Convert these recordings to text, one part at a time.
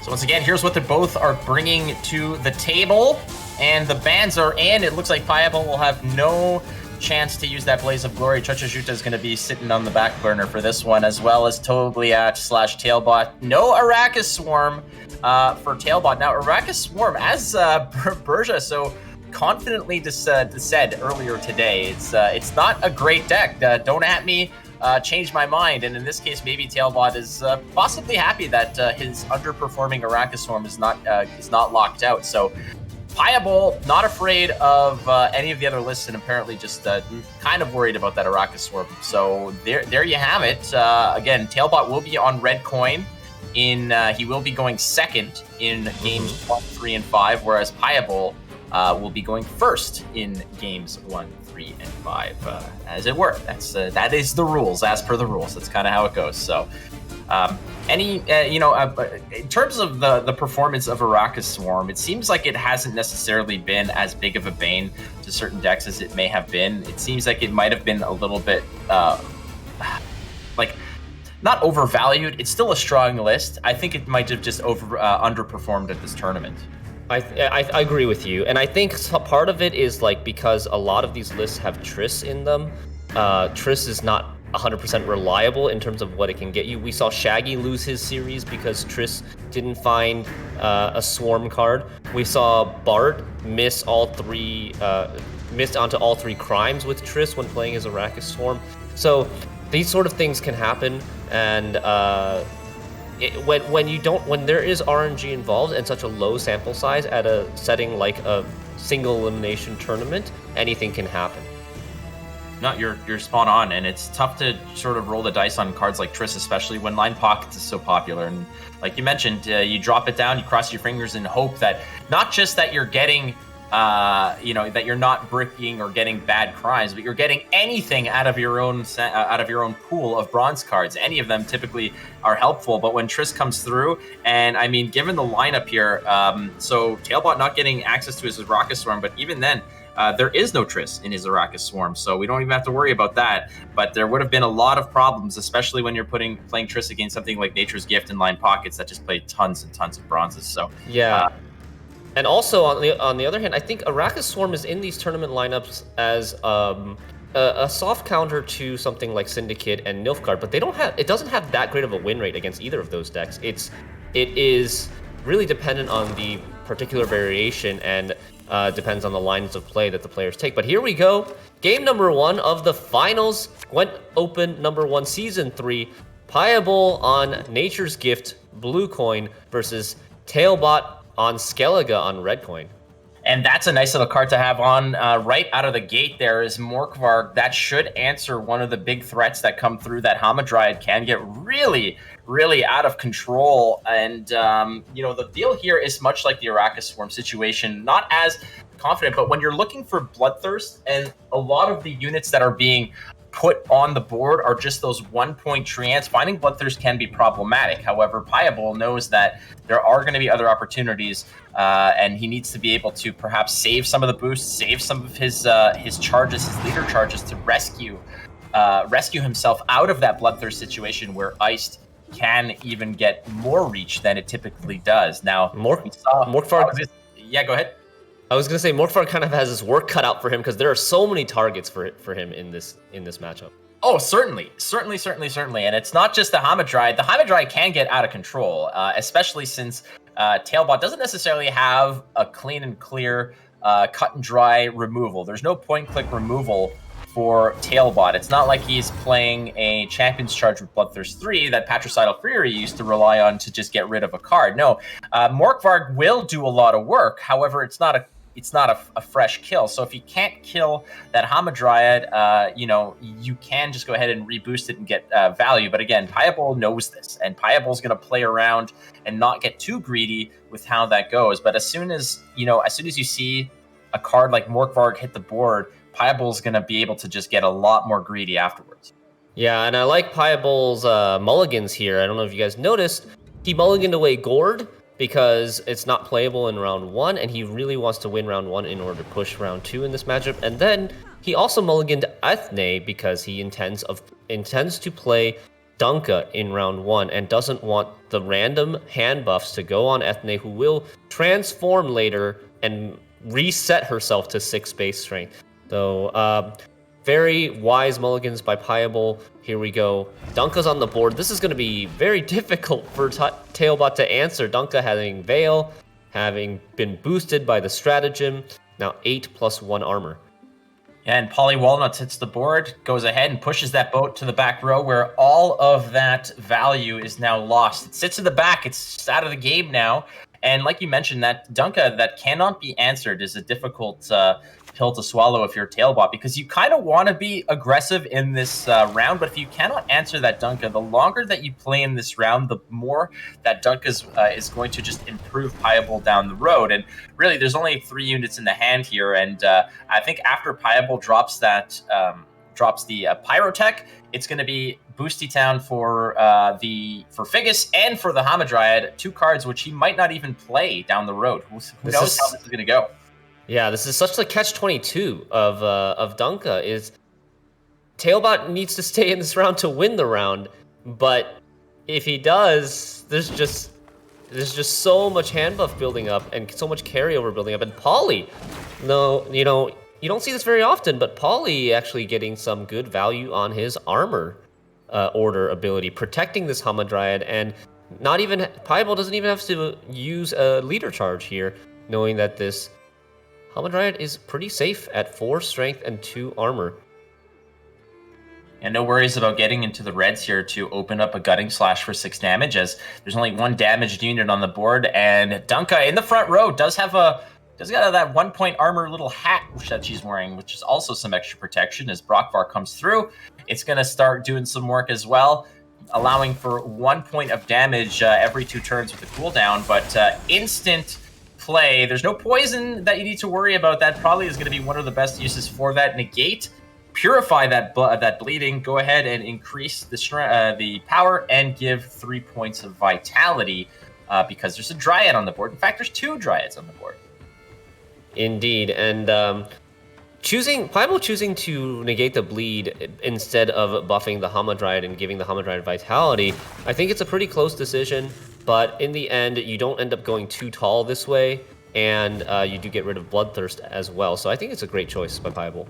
So once again, here's what they both are bringing to the table. And the bans are in. It looks like Pajabol will have no chance to use that Blaze of Glory. Chochajuta is going to be sitting on the back burner for this one, as well as Tobliat / TailBot. No Arrakis Swarm for TailBot. Now, Arrakis Swarm, as Berja so confidently said earlier today, it's not a great deck. Don't at me. Change my mind, and in this case, maybe TailBot is possibly happy that his underperforming Arrakis Swarm is not locked out. So Pajabol not afraid of any of the other lists, and apparently just kind of worried about that Arrakis Swarm. So there you have it. Again, TailBot will be on red coin. He will be going second in games 1, 3, and 5, whereas Pajabol will be going first in games 1, 3, and 5, as it were. That is the rules, as per the rules. That's kind of how it goes. So, in terms of the performance of Arrakis Swarm, it seems like it hasn't necessarily been as big of a bane to certain decks as it may have been. It seems like it might have been a little bit, not overvalued. It's still a strong list. I think it might have just underperformed at this tournament. I agree with you, and I think part of it is because a lot of these lists have Triss in them. Triss is not 100% reliable in terms of what it can get you. We saw Shaggy lose his series because Triss didn't find a Swarm card. We saw Bart missed onto all 3 crimes with Triss when playing his Arrakis Swarm. So these sort of things can happen, and when there is RNG involved and such a low sample size at a setting like a single elimination tournament, anything can happen. No, you're spot on, and it's tough to sort of roll the dice on cards like Triss, especially when Line Pockets is so popular. And like you mentioned, you drop it down, you cross your fingers and hope that not just that you're getting, that you're not bricking or getting bad crimes, but you're getting anything out of your own pool of bronze cards. Any of them typically are helpful, but when Triss comes through, and I mean, given the lineup here, so TailBot not getting access to his Arrakis Swarm, but even then, there is no Triss in his Arrakis Swarm, so we don't even have to worry about that. But there would have been a lot of problems, especially when you're playing Triss against something like Nature's Gift and Line Pockets that just play tons and tons of bronzes. So yeah. And also, on the other hand, I think Arrakis Swarm is in these tournament lineups as a soft counter to something like Syndicate and Nilfgaard, but it doesn't have that great of a win rate against either of those decks. It is really dependent on the particular variation and depends on the lines of play that the players take. But here we go, game number 1 of the finals, Gwent Open number 1, season 3. Pajabol on Nature's Gift, blue coin, versus TailBot on Skellige on red coin. And that's a nice little card to have on right out of the gate. There is Morkvarg. That should answer one of the big threats that come through. That Hamadryad can get really, really out of control. And, the deal here is much like the Arrakis Swarm situation. Not as confident, but when you're looking for Bloodthirst, and a lot of the units that are being put on the board are just those 1-point treants, finding Bloodthirst can be problematic. However, Pajabol knows that there are going to be other opportunities, and he needs to be able to perhaps save some of the boosts, save some of his charges, his leader charges, to rescue himself out of that Bloodthirst situation where Iced can even get more reach than it typically does. Now, Morkvarg. Yeah, go ahead. I was going to say, Morkvarg kind of has his work cut out for him because there are so many targets for him in this matchup. Oh, certainly. And it's not just the Hamadryad. The Hamadryad can get out of control, especially since TailBot doesn't necessarily have a clean and clear cut and dry removal. There's no point-click removal for TailBot. It's not like he's playing a Champion's Charge with Bloodthirst 3 that Patricidal Fury used to rely on to just get rid of a card. No, Morkvarg will do a lot of work. However, it's not a fresh kill. So if you can't kill that Hamadryad, you can just go ahead and reboost it and get value. But again, Pajabol knows this, and Payabol's going to play around and not get too greedy with how that goes. But as soon as you see a card like Morkvarg hit the board, Payabol's going to be able to just get a lot more greedy afterwards. Yeah, and I like Payabol's mulligans here. I don't know if you guys noticed, he mulliganed away Gord because it's not playable in round 1, and he really wants to win round 1 in order to push round 2 in this matchup. And then he also mulliganed Ethne because he intends to play Dunka in round 1 and doesn't want the random hand buffs to go on Ethne, who will transform later and reset herself to 6 base strength. So, very wise mulligans by Pajabol. Here we go. Dunka's on the board. This is going to be very difficult for TailBot to answer. Dunka having Veil, having been boosted by the stratagem. Now 8+1 armor. Yeah, and Polly Walnuts hits the board, goes ahead and pushes that boat to the back row where all of that value is now lost. It sits in the back. It's just out of the game now. And like you mentioned, that Dunka that cannot be answered is a difficult pill to swallow if you're TailBot, because you kind of want to be aggressive in this round, but if you cannot answer that Dunka, the longer that you play in this round, the more that Dunka is going to just improve Pajabol down the road. And really, there's only 3 units in the hand here, and I think after Pajabol drops that drops the Pyrotech, it's going to be Boosty Town for Figgis and for the Hamadryad, 2 cards which he might not even play down the road. Who knows how this is going to go? Yeah, this is such the catch-22 of Dunka. Is TailBot needs to stay in this round to win the round, but if he does, there's just so much hand buff building up and so much carryover building up. And Polly, no, you don't see this very often, but Polly actually getting some good value on his armor order ability, protecting this Hamadryad, and not even Pajabol doesn't even have to use a leader charge here, knowing that this Hamadryad is pretty safe at 4 strength and 2 armor. And no worries about getting into the reds here to open up a Gutting Slash for 6 damage, as there's only 1 damaged unit on the board. And Dunka in the front row does got that 1-point armor little hat that she's wearing, which is also some extra protection as Brockvar comes through. It's going to start doing some work as well, allowing for 1 point of damage every 2 turns with a cooldown, but instant play. There's no poison that you need to worry about. That probably is going to be one of the best uses for that. Negate, purify that bleeding. Go ahead and increase the power and give 3 points of vitality because there's a Dryad on the board. In fact, there's 2 Dryads on the board. Indeed, and Pajabol choosing to negate the bleed instead of buffing the Hamadryad and giving the Hamadryad vitality, I think it's a pretty close decision. But in the end, you don't end up going too tall this way, and you do get rid of Bloodthirst as well. So I think it's a great choice by Pajabol.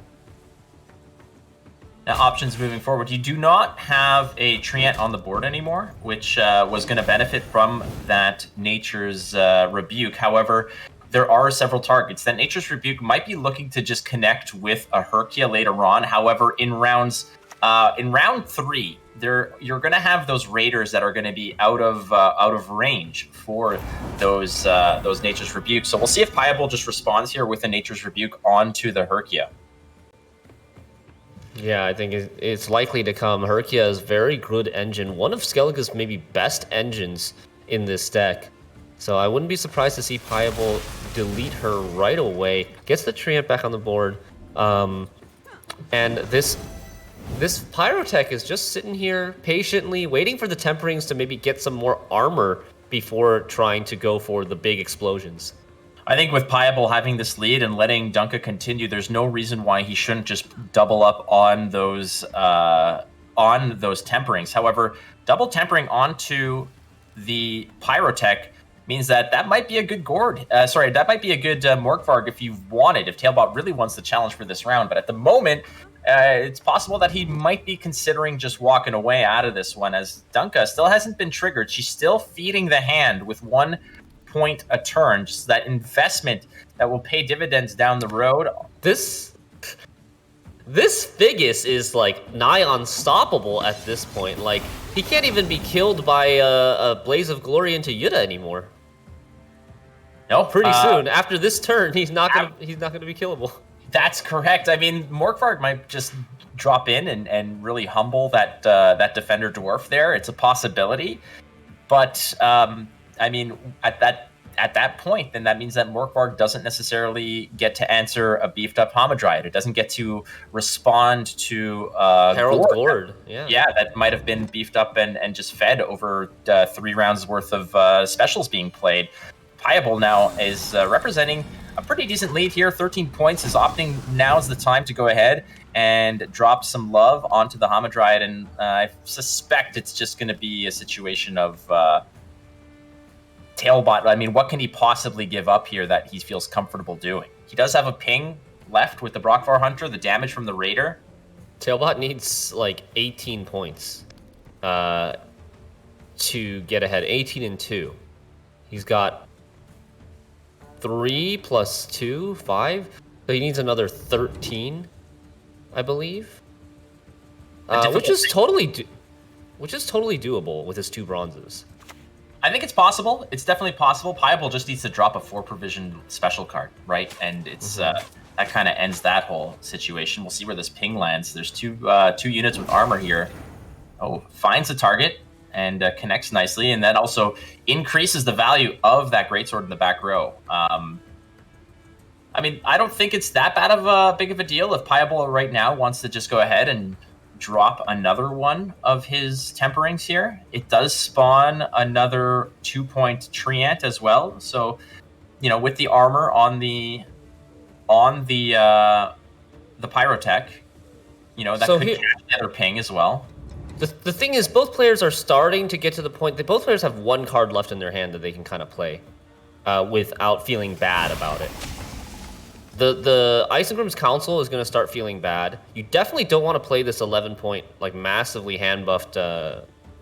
Now, options moving forward. You do not have a Treant on the board anymore, which was going to benefit from that Nature's Rebuke. However, there are several targets. That Nature's Rebuke might be looking to just connect with a Herkia later on. However, in round 3, you're going to have those raiders that are going to be out of range for those Nature's Rebuke. So we'll see if Pajabol just responds here with a Nature's Rebuke onto the Herkia. Yeah, I think it's likely to come. Herkia is very good engine, one of Skellige's maybe best engines in this deck. So I wouldn't be surprised to see Pajabol delete her right away. Gets the Treant back on the board, and this Pyrotech is just sitting here patiently waiting for the Temperings to maybe get some more armor before trying to go for the big explosions. I think with Pajabol having this lead and letting Dunka continue, there's no reason why he shouldn't just double up on those Temperings. However, double Tempering onto the Pyrotech means that might be a good gourd. That might be a good Morkvarg if you want it, if TailBot really wants the challenge for this round. But at the moment, it's possible that he might be considering just walking away out of this one, as Dunka still hasn't been triggered. She's still feeding the hand with 1 point a turn, just that investment that will pay dividends down the road. This Figgis is like nigh unstoppable at this point. Like, he can't even be killed by a Blaze of Glory into Yuta anymore. No, pretty soon after this turn, he's not gonna be killable. That's correct. I mean, Morkvarg might just drop in and really humble that Defender Dwarf there. It's a possibility, but I mean, at that point, then that means that Morkvarg doesn't necessarily get to answer a beefed up Hamadryad. It doesn't get to respond to Herald Gourd. Yeah, that might have been beefed up and just fed over 3 rounds worth of specials being played. Pajabol now is representing a pretty decent lead here. 13 points is opting. Now's the time to go ahead and drop some love onto the Hamadryad, and I suspect it's just going to be a situation of TailBot. I mean, what can he possibly give up here that he feels comfortable doing? He does have a ping left with the Brockvar Hunter, the damage from the Raider. TailBot needs like 18 points to get ahead. 18 and 2. He's got 3 plus 2, 5. So he needs another 13, I believe. Which is totally doable with his 2 bronzes. I think it's possible. It's definitely possible. Pajabol just needs to drop a 4 provision special card, right? And it's that kind of ends that whole situation. We'll see where this ping lands. There's two units with armor here. Oh, finds a target and connects nicely, and that also increases the value of that greatsword in the back row. I mean, I don't think it's that bad of a big of a deal if Pajabol right now wants to just go ahead and drop another one of his temperings here. It does spawn another 2-point Treant as well. So, you know, with the armor on the Pyrotech, you know, that could catch the other ping as well. The thing is, both players are starting to get to the point that both players have 1 card left in their hand that they can kind of play without feeling bad about it. The Isengrim's Council is going to start feeling bad. You definitely don't want to play this 11-point, like, massively hand-buffed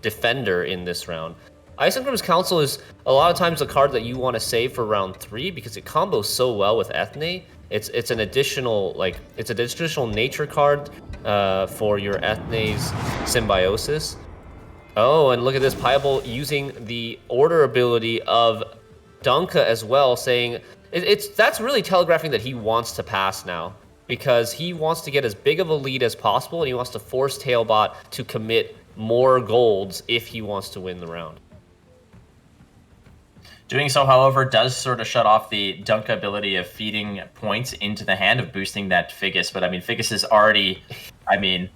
defender in this round. Isengrim's Council is a lot of times a card that you want to save for round 3 because it combos so well with Ethne. It's an additional, like, it's an additional nature card for your Ethne's Symbiosis. Oh, and look at this, Pajabol using the order ability of Dunka as well, saying that's really telegraphing that he wants to pass now because he wants to get as big of a lead as possible and he wants to force TailBot to commit more golds if he wants to win the round. Doing so, however, does sort of shut off the Dunka ability of feeding points into the hand of boosting that Figus. But I mean, Figus is already, I mean,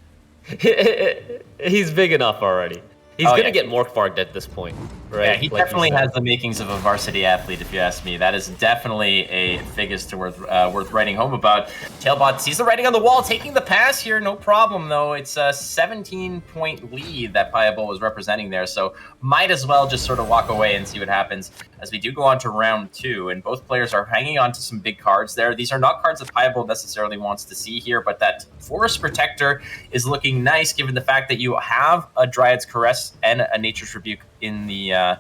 he's big enough already. He's going to get Morkvarged at this point, right? Yeah, he definitely has the makings of a varsity athlete, if you ask me. That is definitely a Figus to worth writing home about. TailBot sees the writing on the wall, taking the pass here, no problem, though. It's a 17-point lead that Pajabol was representing there, so might as well just sort of walk away and see what happens as we do go on to round 2, and both players are hanging on to some big cards there. These are not cards that Pajabol necessarily wants to see here, but that Forest Protector is looking nice given the fact that you have a Dryad's Caress and a Nature's Rebuke in the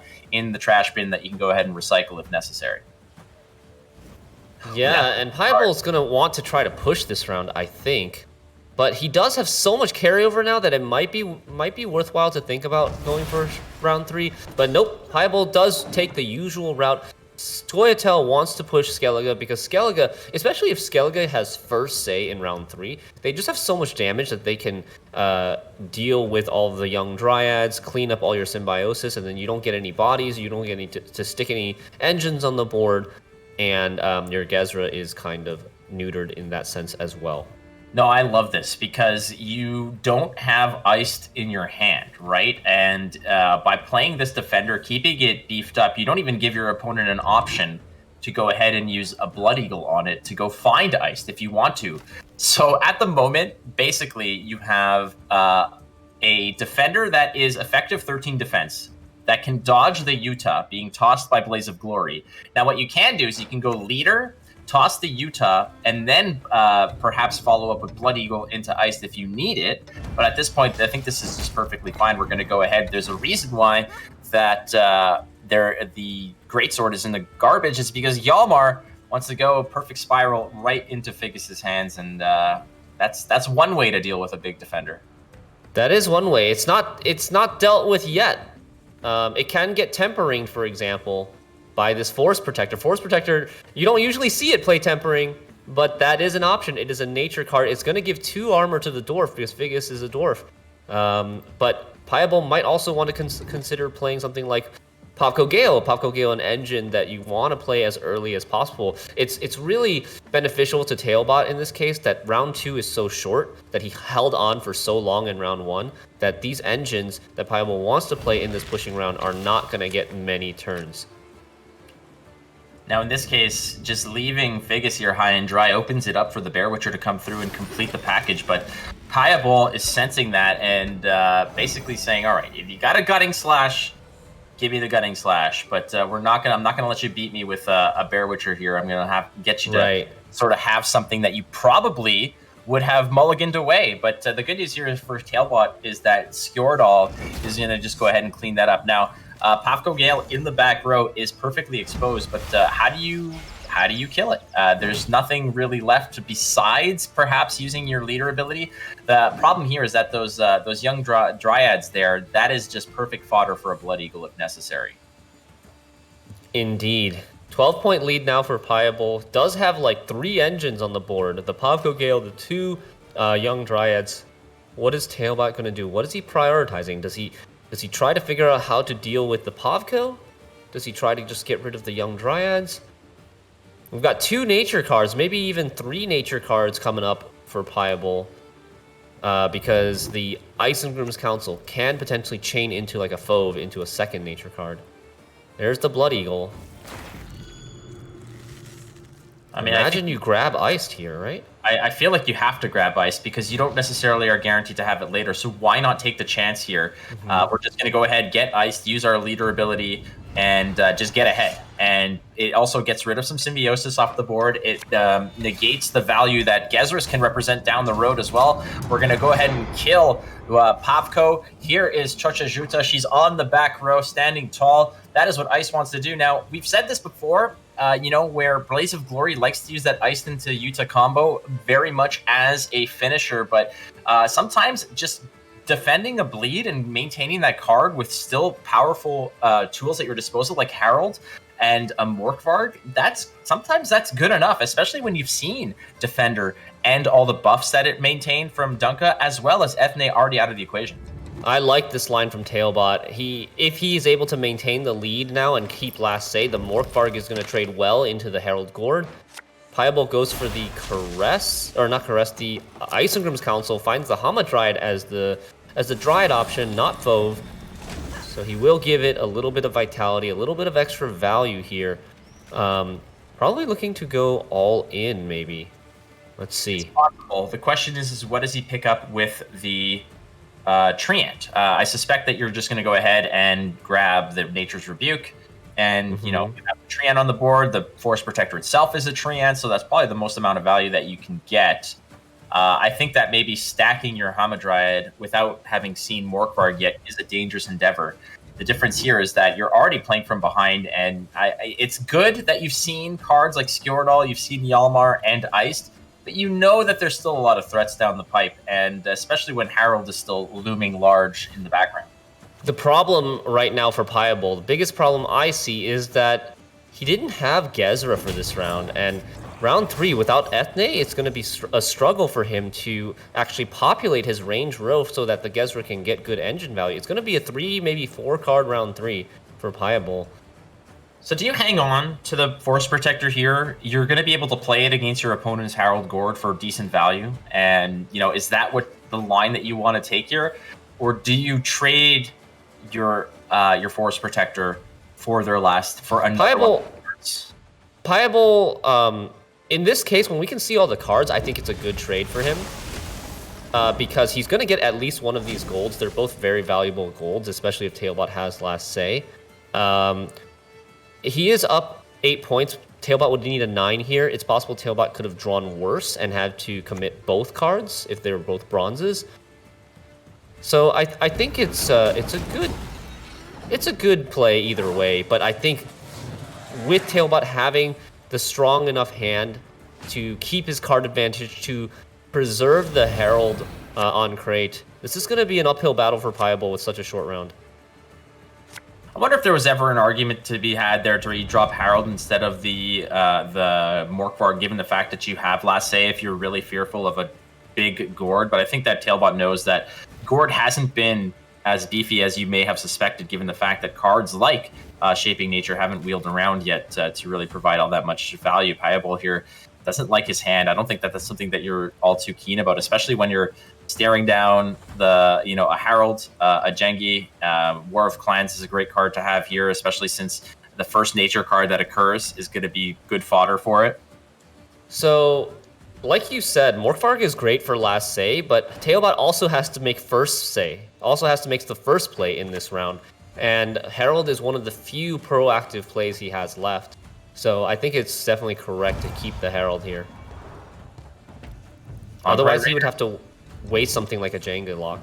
trash bin that you can go ahead and recycle if necessary. Yeah, and Pajabol's going to want to try to push this round, I think. But he does have so much carryover now that it might be worthwhile to think about going for round 3. But nope, Pajabol does take the usual route. Scoia'tael wants to push Skellige because Skellige, especially if Skellige has first say in round 3, they just have so much damage that they can deal with all of the young Dryads, clean up all your Symbiosis, and then you don't get any bodies, you don't get any to stick any engines on the board, and your Gezra is kind of neutered in that sense as well. No, I love this because you don't have Iced in your hand, right? And by playing this defender, keeping it beefed up, you don't even give your opponent an option to go ahead and use a Blood Eagle on it to go find Iced if you want to. So at the moment, basically, you have a defender that is effective 13 defense that can dodge the Utah being tossed by Blaze of Glory. Now, what you can do is you can go leader, toss the Utah, and then perhaps follow up with Blood Eagle into Iced if you need it. But at this point, I think this is just perfectly fine. We're going to go ahead. There's a reason why that the Greatsword is in the garbage. It's because Hjalmar wants to go perfect spiral right into Figus's hands, and that's one way to deal with a big defender. That is one way. It's not dealt with yet. It can get tempering, for example, by this Forest Protector. Forest Protector, you don't usually see it play tempering, but that is an option. It is a nature card. It's going to give 2 armor to the dwarf because Figus is a dwarf. But Pajabol might also want to consider playing something like Popco Gale, an engine that you want to play as early as possible. It's really beneficial to TailBot in this case that round 2 is so short, that he held on for so long in round 1, that these engines that Pajabol wants to play in this pushing round are not going to get many turns. Now, in this case, just leaving Figus here high and dry opens it up for the Bear Witcher to come through and complete the package, but Pajabol is sensing that and basically saying, all right, if you got a Gutting Slash, give me the Gutting Slash, but I'm not gonna let you beat me with a Bear Witcher here. I'm gonna get you to sort of have something that you probably would have mulliganed away. But the good news here for TailBot is that Skjordal is gonna just go ahead and clean that up. Now, Pavko Gale in the back row is perfectly exposed, but how do you kill it? There's nothing really left besides perhaps using your leader ability. The problem here is that those young dryads there, that is just perfect fodder for a Blood Eagle if necessary. Indeed. 12-point lead now for Pajabol. Does have like 3 engines on the board. The Pavko Gale, the 2 young dryads. What is TailBot going to do? What is he prioritizing? Does he try to figure out how to deal with the Pavko? Does he try to just get rid of the young dryads? We've got 2 nature cards, maybe even 3 nature cards coming up for Pajabol. Because the Isengrim's Council can potentially chain into like a Fove into a second nature card. There's the Blood Eagle. I mean, imagine you grab Iced here, right? I feel like you have to grab Ice because you don't necessarily are guaranteed to have it later. So why not take the chance here? We're just going to go ahead, get Iced, use our leader ability, and just get ahead. And it also gets rid of some symbiosis off the board. It negates the value that Gezris can represent down the road as well. We're going to go ahead and kill Pavko. Here is Chocha Juta. She's on the back row, standing tall. That is what Ice wants to do. Now, we've said this before, where Blaze of Glory likes to use that Ice into Yuta combo very much as a finisher, but sometimes just defending a bleed and maintaining that card with still powerful tools at your disposal like Herald and a Morkvarg, sometimes that's good enough, especially when you've seen Defender and all the buffs that it maintained from Dunka, as well as Ethne already out of the equation. I like this line from TailBot. If he is able to maintain the lead now and keep last say, the Morkvarg is going to trade well into the Herald Gourd. Pajabol goes for the the Isengrim's Council, finds the Hamadryad as the Dryad option, not Fove. So he will give it a little bit of vitality, a little bit of extra value here. Probably looking to go all in, maybe. Let's see. It's possible. The question is what does he pick up with the Treant? I suspect that you're just going to go ahead and grab the Nature's Rebuke. And, you have a Treant on the board. The Forest Protector itself is a Treant, so that's probably the most amount of value that you can get. I think that maybe stacking your Hamadryad without having seen Morkvarg yet is a dangerous endeavor. The difference here is that you're already playing from behind, and it's good that you've seen cards like Skjordal, you've seen Hjalmar and Iced, but you know that there's still a lot of threats down the pipe, and especially when Herald is still looming large in the background. The problem right now for Pajabol, the biggest problem I see is that he didn't have Gezra for this round, and round 3 without Ethne, it's going to be a struggle for him to actually populate his range row so that the Gezra can get good engine value. It's going to be a 3, maybe 4 card round 3 for Pajabol. So do you hang on to the Force Protector here? You're going to be able to play it against your opponent's Herald Gourd for decent value, and is that what the line that you want to take here, or do you trade your Force Protector for another Pajabol, in this case, when we can see all the cards, I think it's a good trade for him. Because he's going to get at least one of these golds. They're both very valuable golds, especially if TailBot has last say. He is up 8 points. TailBot would need a 9 here. It's possible TailBot could have drawn worse and had to commit both cards if they were both bronzes. So I think it's a good play either way. But I think with TailBot having the strong enough hand to keep his card advantage, to preserve the Herald on crate, this is going to be an uphill battle for Pajabol with such a short round. I wonder if there was ever an argument to be had there to redrop Herald instead of the Morkvarg, given the fact that you have last say if you're really fearful of a big Gourd. But I think that TailBot knows that Gourd hasn't been as beefy as you may have suspected, given the fact that cards like Shaping Nature haven't wheeled around yet to really provide all that much value. Pajabol here doesn't like his hand. I don't think that that's something that you're all too keen about, especially when you're staring down a Herald, a Jengi. War of Clans is a great card to have here, especially since the first nature card that occurs is going to be good fodder for it. So, like you said, Morkvarg is great for last say, but TailBot also has to make first say. Also has to make the first play in this round. And Herald is one of the few proactive plays he has left. So I think it's definitely correct to keep the Herald here. Otherwise, he would have to waste something like a Jenga lock.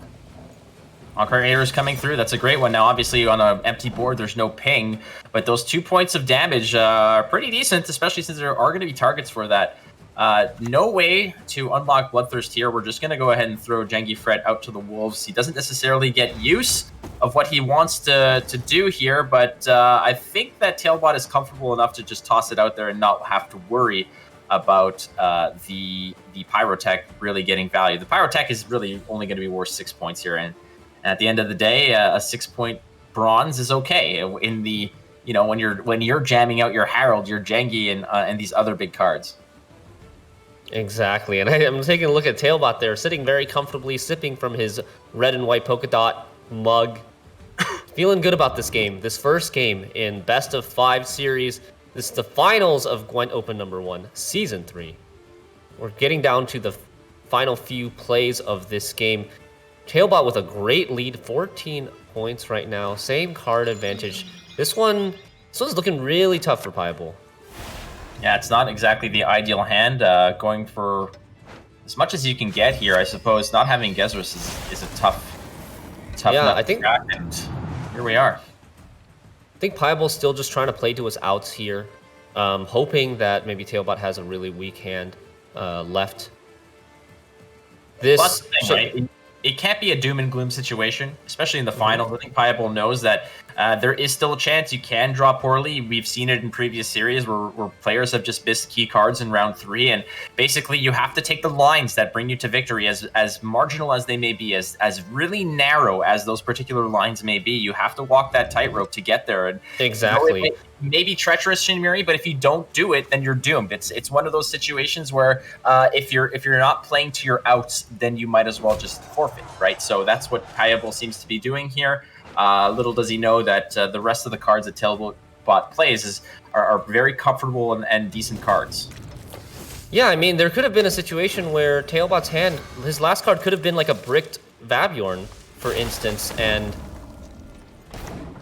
Encore Raider is coming through. That's a great one. Now, obviously, on an empty board, there's no ping, but those 2 points of damage are pretty decent, especially since there are going to be targets for that. No way to unlock Bloodthirst here. We're just going to go ahead and throw Jengi Fred out to the Wolves. He doesn't necessarily get use of what he wants to do here, but I think that TailBot is comfortable enough to just toss it out there and not have to worry about the Pyrotech really getting value. The Pyrotech is really only going to be worth 6 points here, and at the end of the day, a 6-point bronze is okay. In the when you're jamming out your Herald, your Jengi, and these other big cards. Exactly, and I'm taking a look at TailBot there, sitting very comfortably, sipping from his red and white polka dot mug. Feeling good about this game. This first game in Best of 5 series. This is the finals of Gwent Open #1, Season 3. We're getting down to the final few plays of this game. TailBot with a great lead, 14 points right now. Same card advantage. This one's looking really tough for Pajabol. Yeah, it's not exactly the ideal hand. Going for as much as you can get here, I suppose. Not having Gezrus is a tough yeah, I think. Crack, and here we are. I think Pajabol's still just trying to play to his outs here, hoping that maybe TailBot has a really weak hand left. That's the thing, right? It can't be a doom and gloom situation, especially in the finals. I think Pajabol knows that there is still a chance you can draw poorly. We've seen it in previous series where players have just missed key cards in round 3, and basically you have to take the lines that bring you to victory, as marginal as they may be, as really narrow as those particular lines may be. You have to walk that tightrope to get there. And exactly. It may be treacherous, Shinmiri, but if you don't do it, then you're doomed. It's one of those situations where if you're not playing to your outs, then you might as well just forfeit, right? So that's what Pajabol seems to be doing here. Little does he know that the rest of the cards that TailBot plays are very comfortable and decent cards. Yeah, I mean, there could have been a situation where TailBot's hand, his last card could have been like a bricked Vabjorn, for instance, and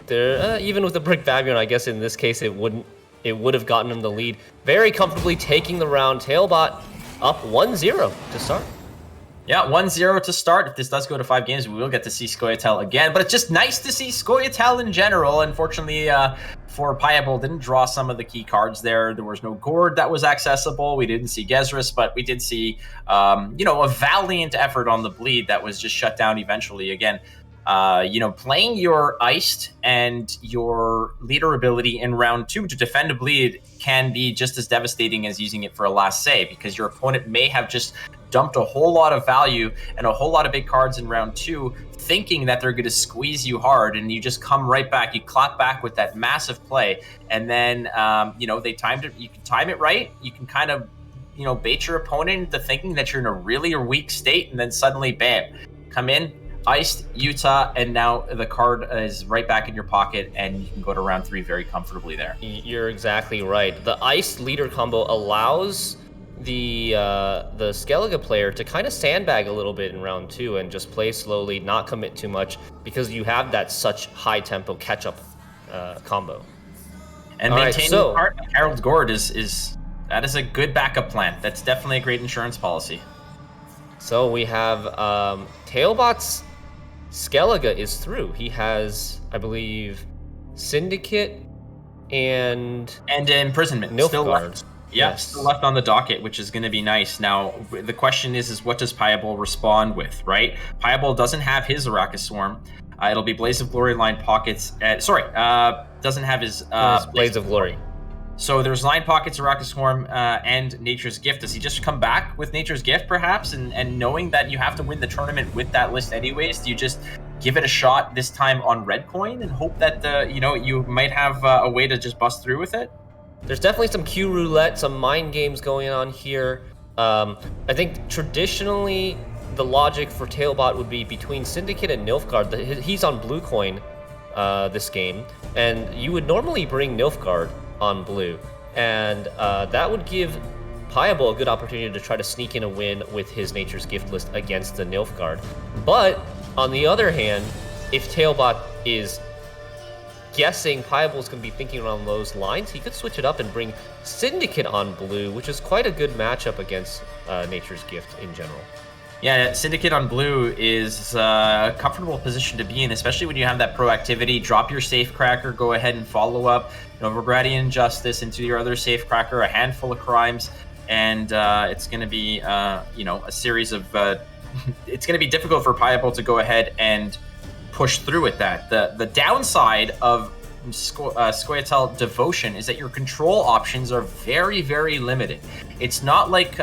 there, even with the brick Vabjorn, I guess in this case it would have gotten him the lead. Very comfortably taking the round. TailBot up 1-0 to start. Yeah, 1-0 to start. If this does go to 5 games, we will get to see Scoia'tael again. But it's just nice to see Scoia'tael in general. Unfortunately, for Pajabol, didn't draw some of the key cards there. There was no Gord that was accessible. We didn't see Gezrus, but we did see, a valiant effort on the bleed that was just shut down eventually. Again, playing your Iced and your leader ability in round 2 to defend a bleed can be just as devastating as using it for a last save, because your opponent may have just dumped a whole lot of value and a whole lot of big cards in round 2, thinking that they're going to squeeze you hard, and you just come right back. You clap back with that massive play, and then they timed it. You can time it right. You can kind of bait your opponent into thinking that you're in a really weak state, and then suddenly, bam, come in, Iced, Utah, and now the card is right back in your pocket, and you can go to round 3 very comfortably there. You're exactly right. The Iced leader combo allows the Skellige player to kind of sandbag a little bit in round 2 and just play slowly, not commit too much, because you have that such high tempo catch up combo. And maintaining the card like Harold Gord is a good backup plan. That's definitely a great insurance policy. So we have TailBot's Skellige is through. He has, I believe, Syndicate and Imprisonment. Nilfgaard. Still left. Yeah, yes. Still left on the docket, which is going to be nice. Now, the question is what does Pajabol respond with, right? Pajabol doesn't have his Arrakis Swarm. It'll be Blaze of Glory line pockets. Doesn't have his Blaze of Glory. So there's line pockets, Arrakis Swarm, and Nature's Gift. Does he just come back with Nature's Gift, perhaps? And knowing that you have to win the tournament with that list anyways, do you just give it a shot this time on red coin and hope that you might have a way to just bust through with it? There's definitely some Q roulette, some mind games going on here. I think traditionally the logic for TailBot would be between Syndicate and Nilfgaard. He's on blue coin. this game, and you would normally bring Nilfgaard on blue, and that would give Pajabol a good opportunity to try to sneak in a win with his Nature's Gift list against the Nilfgaard. But on the other hand, if TailBot is guessing Pajabol's going to be thinking along those lines, he could switch it up and bring Syndicate on blue, which is quite a good matchup against Nature's Gift in general. Yeah, Syndicate on blue is a comfortable position to be in, especially when you have that proactivity. Drop your Safecracker, go ahead and follow up Novigradian Justice into your other Safecracker, a handful of crimes, and it's going to be, a series of... it's going to be difficult for Pajabol to go ahead and push through with that. The downside of Scoia'tael Devotion is that your control options are very, very limited. It's not like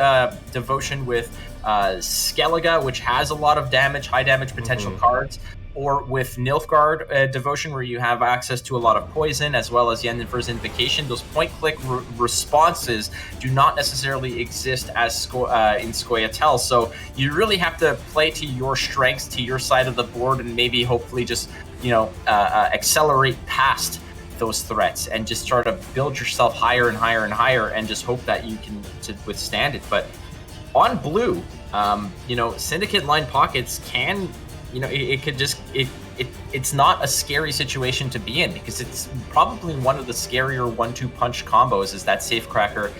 Devotion with Skellige, which has a lot of damage, high damage potential cards, or with Nilfgaard Devotion, where you have access to a lot of poison, as well as Yennefer's Invocation. Those point-click responses do not necessarily exist as in Scoia'tael, so you really have to play to your strengths, to your side of the board, and maybe hopefully just, accelerate past those threats and just try to build yourself higher and higher and higher and just hope that you can withstand it. But on blue, Syndicate line pockets can... it's not a scary situation to be in, because it's probably one of the scarier 1-2 punch combos is that Safecracker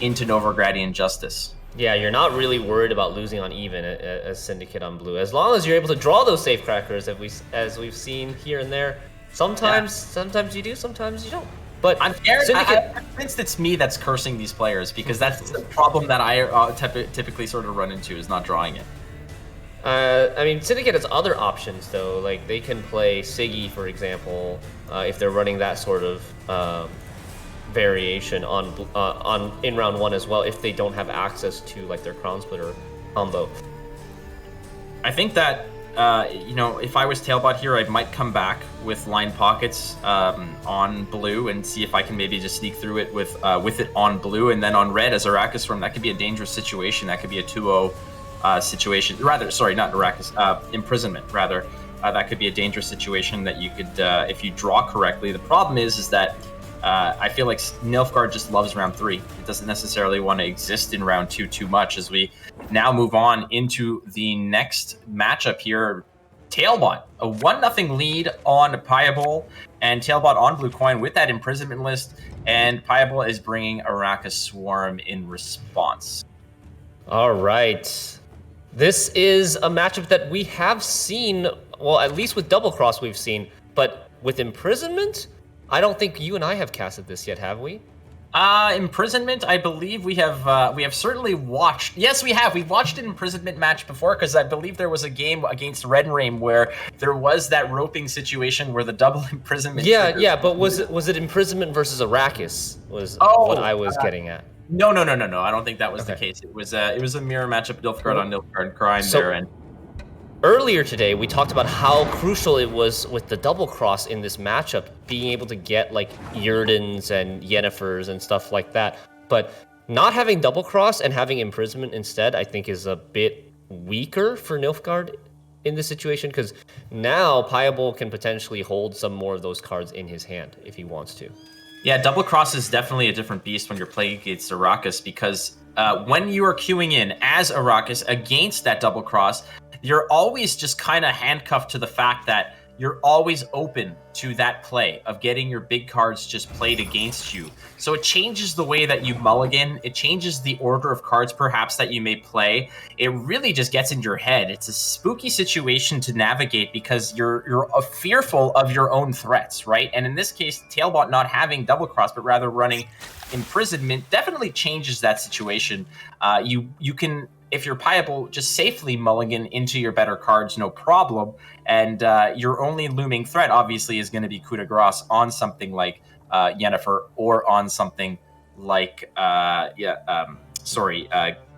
into Novigradian Justice. Yeah, you're not really worried about losing on even as Syndicate on blue, as long as you're able to draw those Safecrackers, as we've seen here and there. Sometimes you do, sometimes you don't. But I'm convinced it's me that's cursing these players, because that's the problem that I typically sort of run into, is not drawing it. Syndicate has other options, though. Like, they can play Siggy, for example, if they're running that sort of variation on in round 1 as well, if they don't have access to, like, their Crown Splitter combo. I think that, if I was TailBot here, I might come back with line pockets on blue and see if I can maybe just sneak through it with it on blue, and then on red as Arrakis Storm. That could be a dangerous situation. That could be a 2-0 situation, rather, sorry, not Arrakis, imprisonment, rather. That could be a dangerous situation that you could, if you draw correctly. The problem is that I feel like Nilfgaard just loves round 3. It doesn't necessarily want to exist in round 2 too much, as we now move on into the next matchup here. TailBot, a 1-0 lead on Pajabol, and TailBot on blue coin with that imprisonment list, and Pajabol is bringing Arrakis Swarm in response. All right. This is a matchup that we have seen, well, at least with Double Cross we've seen, but with Imprisonment, I don't think you and I have casted this yet, have we? Imprisonment, I believe we have certainly watched. Yes, we have. We've watched an Imprisonment match before, because I believe there was a game against Redenraim where there was that roping situation where the double imprisonment. Yeah, but was it Imprisonment versus Arrakis? Was what I was getting at. No. I don't think that was the case. It was a mirror matchup, Nilfgaard on Nilfgaard crime there. And earlier today, we talked about how crucial it was with the double cross in this matchup, being able to get like Yerdens and Yennefers and stuff like that. But not having double cross and having imprisonment instead, I think, is a bit weaker for Nilfgaard in this situation, because now Pajabol can potentially hold some more of those cards in his hand if he wants to. Yeah, double cross is definitely a different beast when you're playing against Arrakis, because when you are queuing in as Arrakis against that double cross, you're always just kind of handcuffed to the fact that you're always open to that play of getting your big cards just played against you. So it changes the way that you mulligan. It changes the order of cards perhaps that you may play. It really just gets in your head. It's a spooky situation to navigate because you're fearful of your own threats, right? And in this case, TailBot not having double cross, but rather running imprisonment definitely changes that situation. You can, if you're Pajabol, just safely mulligan into your better cards, no problem. And your only looming threat, obviously, is going to be coup de grace on something like Yennefer or on something like,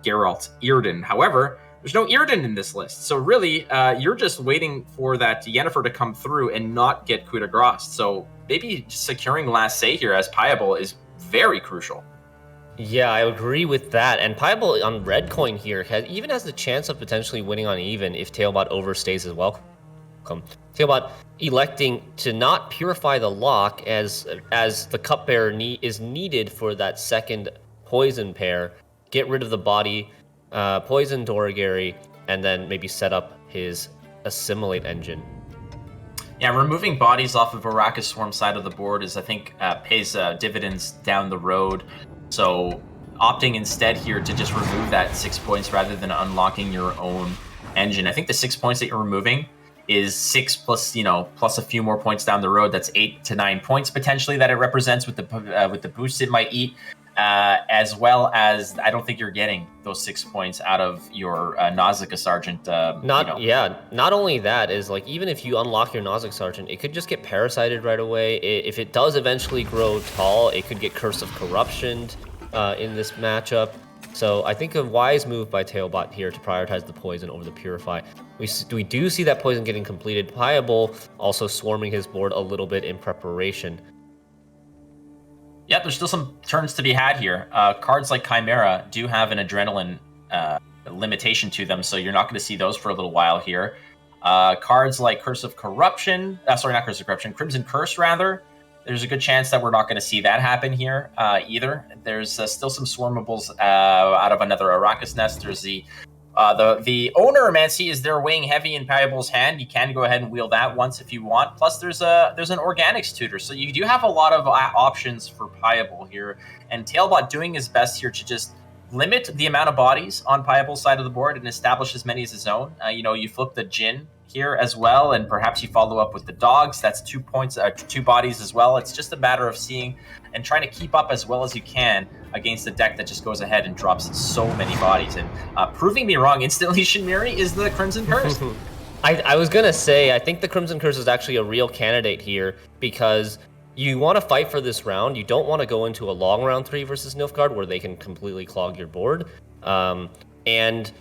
Geralt Irden. However, there's no Irden in this list. So really, you're just waiting for that Yennefer to come through and not get coup de grace. So maybe securing last say here as Pajabol is very crucial. Yeah, I agree with that. And Pajabol on red coin here even has the chance of potentially winning on even if TailBot overstays as well. TailBot electing to not purify the lock as the cupbearer is needed for that second poison pair. Get rid of the body, poison Doragary, and then maybe set up his assimilate engine. Yeah, removing bodies off of Arrakis Swarm side of the board is, I think, pays dividends down the road. So opting instead here to just remove that 6 points rather than unlocking your own engine. I think the 6 points that you're removing is 6 plus, plus a few more points down the road. That's 8 to 9 points potentially that it represents with the boost it might eat. As well as I don't think you're getting those 6 points out of your Nausicaa Sergeant. Not only that is like even if you unlock your Nausicaa Sergeant, it could just get parasited right away. If it does eventually grow tall, it could get Curse of Corruption in this matchup. So I think a wise move by TailBot here to prioritize the poison over the purify. We do see that poison getting completed. Pajabol also swarming his board a little bit in preparation. Yeah, there's still some turns to be had here. Cards like Chimera do have an adrenaline limitation to them, so you're not going to see those for a little while here. Cards like Curse of Corruption, not Curse of Corruption, Crimson Curse, rather. There's a good chance that we're not going to see that happen here either. There's still some swarmables out of another Arrakis nest. There's the owner, Mancy, is there weighing heavy in Pajabol's hand. You can go ahead and wheel that once if you want. Plus, there's an organics tutor, so you do have a lot of options for Pajabol here. And TailBot doing his best here to just limit the amount of bodies on Pajabol's side of the board and establish as many as his own. You flip the Jinn here as well, and perhaps you follow up with the dogs. That's 2 points, 2 bodies as well. It's just a matter of seeing and trying to keep up as well as you can against a deck that just goes ahead and drops so many bodies. And proving me wrong instantly, Shinmiri, is the Crimson Curse. I was gonna say, I think the Crimson Curse is actually a real candidate here because you want to fight for this round. You don't want to go into a long round 3 versus Nilfgaard where they can completely clog your board. And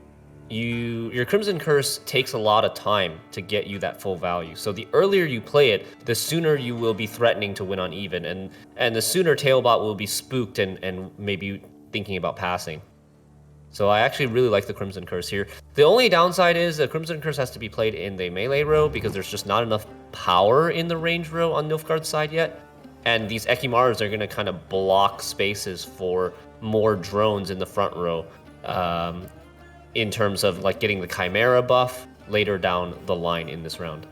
your Crimson Curse takes a lot of time to get you that full value. So the earlier you play it, the sooner you will be threatening to win on even, and the sooner TailBot will be spooked and maybe thinking about passing. So I actually really like the Crimson Curse here. The only downside is the Crimson Curse has to be played in the melee row because there's just not enough power in the range row on Nilfgaard's side yet. And these Ekimaras are going to kind of block spaces for more drones in the front row. In terms of like getting the Chimera buff later down the line in this round.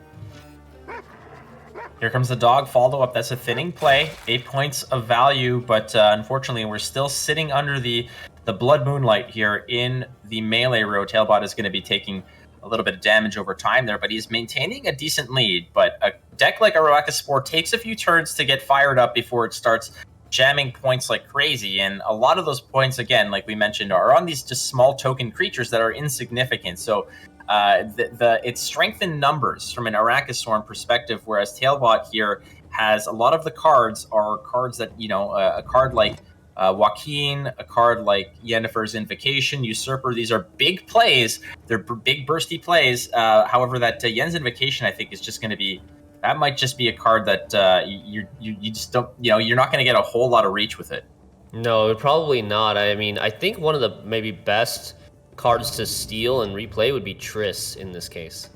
Here comes the dog follow-up. That's a thinning play. 8 points of value, but unfortunately we're still sitting under the Blood Moonlight here in the melee row. TailBot is going to be taking a little bit of damage over time there, but he's maintaining a decent lead. But a deck like Arrakis Spore takes a few turns to get fired up before it starts jamming points like crazy, and a lot of those points, again, like we mentioned, are on these just small token creatures that are insignificant. So it's strength in numbers from an Arrakis Swarm perspective, whereas TailBot here has a lot of the cards are cards that, a card like Joaquin, a card like Yennefer's Invocation, Usurper. These are big plays. They're big bursty plays. However, that Yen's Invocation, I think, is just going to be, that might just be a card that you just don't, you're not going to get a whole lot of reach with it. No, probably not. I mean, I think one of the maybe best cards to steal and replay would be Triss in this case.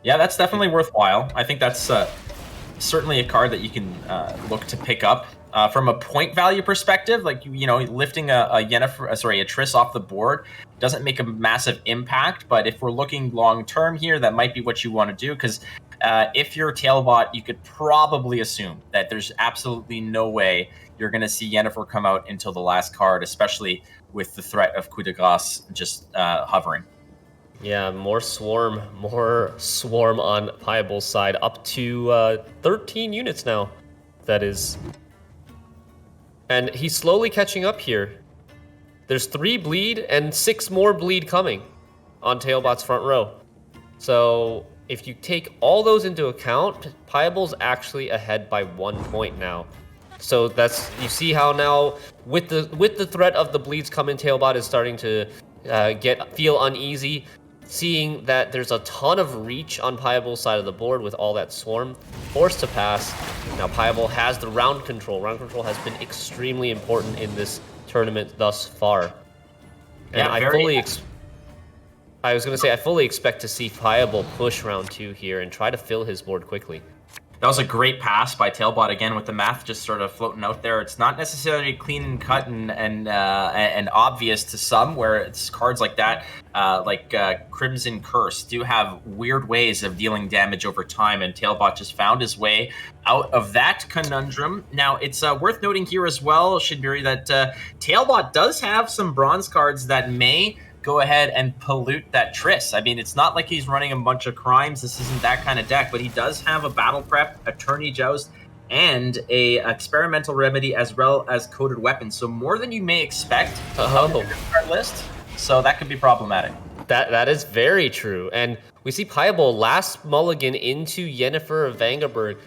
Yeah, that's definitely worthwhile. I think that's certainly a card that you can look to pick up. From a point value perspective, like, lifting a Triss off the board doesn't make a massive impact. But if we're looking long term here, that might be what you want to do, because if you're TailBot, you could probably assume that there's absolutely no way you're going to see Yennefer come out until the last card, especially with the threat of Coup de Grace just hovering. Yeah, more swarm on Pajabol's side, up to 13 units now. That is. And he's slowly catching up here. There's 3 bleed and 6 more bleed coming on TailBot's front row. So if you take all those into account, Pajabol's actually ahead by 1 point now. So you see how now with the threat of the bleeds coming, TailBot is starting to feel uneasy, seeing that there's a ton of reach on Pajabol's side of the board with all that swarm. Forced to pass. Now Pajabol has the round control. Round control has been extremely important in this tournament thus far. And yeah, I was going to say, I fully expect to see Pajabol push round 2 here and try to fill his board quickly. That was a great pass by TailBot again, with the math just sort of floating out there. It's not necessarily clean and cut and obvious to some, where it's cards like that, Crimson Curse, do have weird ways of dealing damage over time, and TailBot just found his way out of that conundrum. Now, it's worth noting here as well, Shinbiri, that TailBot does have some bronze cards that may go ahead and pollute that Triss. I mean, it's not like he's running a bunch of crimes. This isn't that kind of deck, but he does have a Battle Prep, Attorney Joust, and a Experimental Remedy, as well as Coded Weapons. So more than you may expect on the card list. So that could be problematic. That is very true. And we see Pajabol last mulligan into Yennefer of Vangerberg.